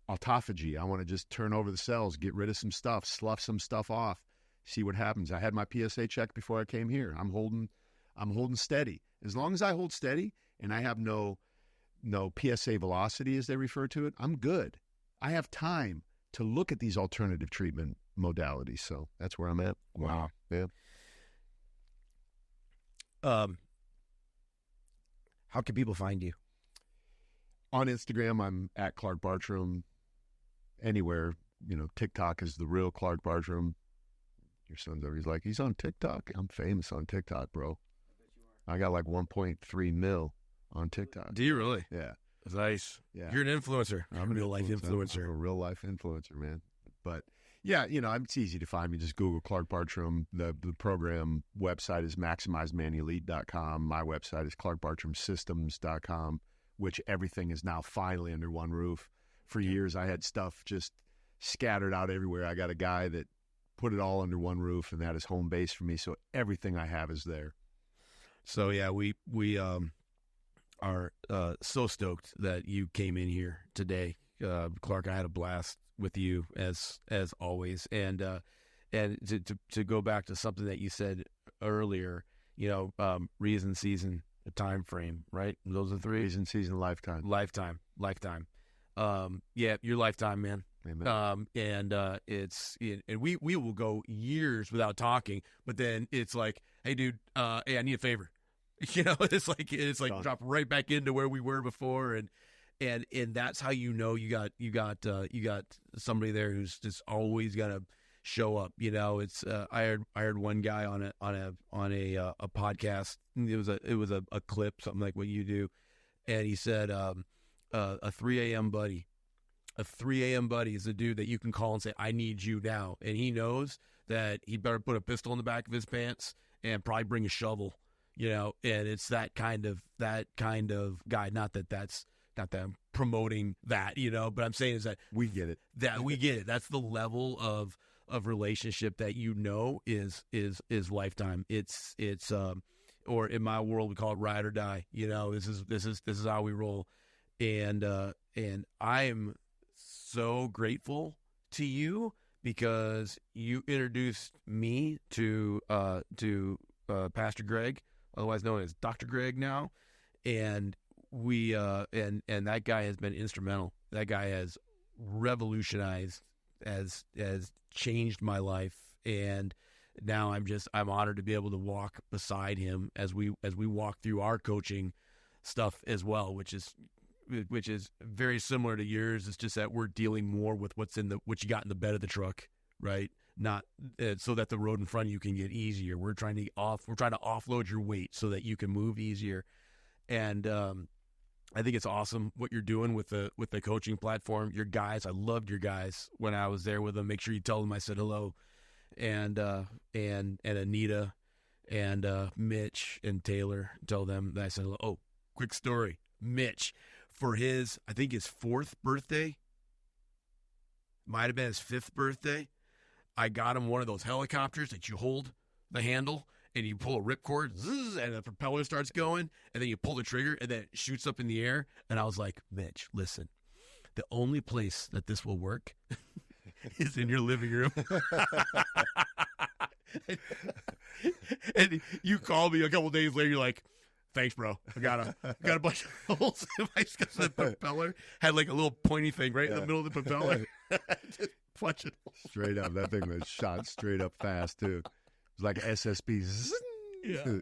[SPEAKER 2] autophagy. I want to just turn over the cells, get rid of some stuff, slough some stuff off, see what happens. I had my PSA check before I came here. I'm holding steady. As long as I hold steady and I have no PSA velocity, as they refer to it, I'm good. I have time to look at these alternative treatment modalities. So that's where I'm at.
[SPEAKER 1] Wow.
[SPEAKER 2] Yeah.
[SPEAKER 1] How can people find you?
[SPEAKER 2] On Instagram, I'm at Clark Bartram. Anywhere, TikTok is the real Clark Bartram. Your son's over. He's like, he's on TikTok. I'm famous on TikTok, bro. I got like 1.3 mil on TikTok.
[SPEAKER 1] Do you really?
[SPEAKER 2] Yeah.
[SPEAKER 1] Nice.
[SPEAKER 2] Yeah.
[SPEAKER 1] You're an influencer. I'm a real life influencer.
[SPEAKER 2] I'm a real life influencer, man. But yeah, it's easy to find me. Just Google Clark Bartram. The program website is maximizemanelite.com. My website is clarkbartramsystems.com, which everything is now finally under one roof. For years, I had stuff just scattered out everywhere. I got a guy that put it all under one roof, and that is home base for me. So everything I have is there.
[SPEAKER 1] So yeah, we are so stoked that you came in here today, Clark. I had a blast with you as always, and to go back to something that you said earlier, reason, season, time frame, right? Those are three.
[SPEAKER 2] Reason, season, lifetime.
[SPEAKER 1] Lifetime. Yeah, your lifetime, man.
[SPEAKER 2] Amen.
[SPEAKER 1] And we will go years without talking, but then it's like, hey, dude, hey, I need a favor. It's like drop right back into where we were before, and that's how you got somebody there who's just always gonna show up. It's I heard one guy on a podcast. It was a clip, something like what you do, and he said a 3 a.m. buddy. A 3 a.m. buddy is a dude that you can call and say, I need you now. And he knows that he better put a pistol in the back of his pants and probably bring a shovel, and it's that kind of guy. Not that I'm promoting that, but I'm saying is that
[SPEAKER 2] we get it.
[SPEAKER 1] That's the level of relationship that is lifetime. It's or in my world we call it ride or die. This is how we roll. And I'm so grateful to you because you introduced me to Pastor Greg, otherwise known as Dr. Greg now, and we and that guy has been instrumental. That guy has revolutionized, has changed my life, and now I'm honored to be able to walk beside him as we walk through our coaching stuff as well, which is very similar to yours. It's just that we're dealing more with what you got in the bed of the truck, right? Not so that the road in front of you can get easier. We're trying to offload your weight so that you can move easier. And I think it's awesome what you're doing with the coaching platform. Your guys, I loved your guys when I was there with them. Make sure you tell them I said hello, and Anita, and Mitch and Taylor. Tell them that I said hello. Oh, quick story, Mitch, for his, I think his 4th birthday, might have been his 5th birthday. I got him one of those helicopters that you hold the handle and you pull a ripcord, zzz, and the propeller starts going, and then you pull the trigger, and then it shoots up in the air. And I was like, Mitch, listen, the only place that this will work is in your living room. And you called me a couple days later. You're like, thanks, bro. I got a bunch of holes in my because the propeller had like a little pointy thing right in the middle of the propeller. Just punch it.
[SPEAKER 2] Straight up. That thing was shot straight up fast, too. It was like SSP.
[SPEAKER 1] Yeah.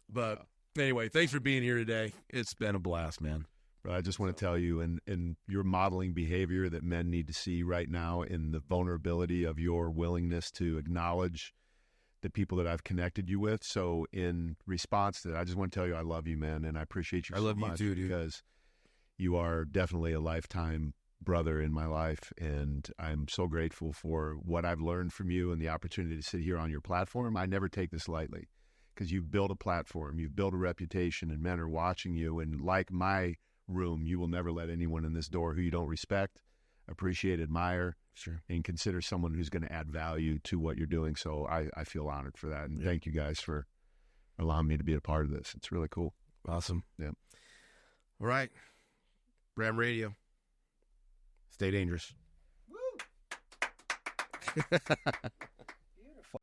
[SPEAKER 1] But anyway, thanks for being here today. It's been a blast, man.
[SPEAKER 2] But I just want to tell you, and you're modeling behavior that men need to see right now in the vulnerability of your willingness to acknowledge the people that I've connected you with. So in response to that, I just want to tell you I love you, man, and I appreciate you so much.
[SPEAKER 1] I love you too, dude.
[SPEAKER 2] Because you are definitely a lifetime brother in my life, and I'm so grateful for what I've learned from you and the opportunity to sit here on your platform. I never take this lightly because you've built a platform, you've built a reputation, and men are watching you. And like my room, you will never let anyone in this door who you don't respect, appreciate, admire,
[SPEAKER 1] sure,
[SPEAKER 2] and consider someone who's going to add value to what you're doing. So I feel honored for that. And thank you guys for allowing me to be a part of this. It's really cool.
[SPEAKER 1] Awesome.
[SPEAKER 2] Yeah.
[SPEAKER 1] All right. Bram Radio. Stay dangerous.
[SPEAKER 3] Woo! Beautiful.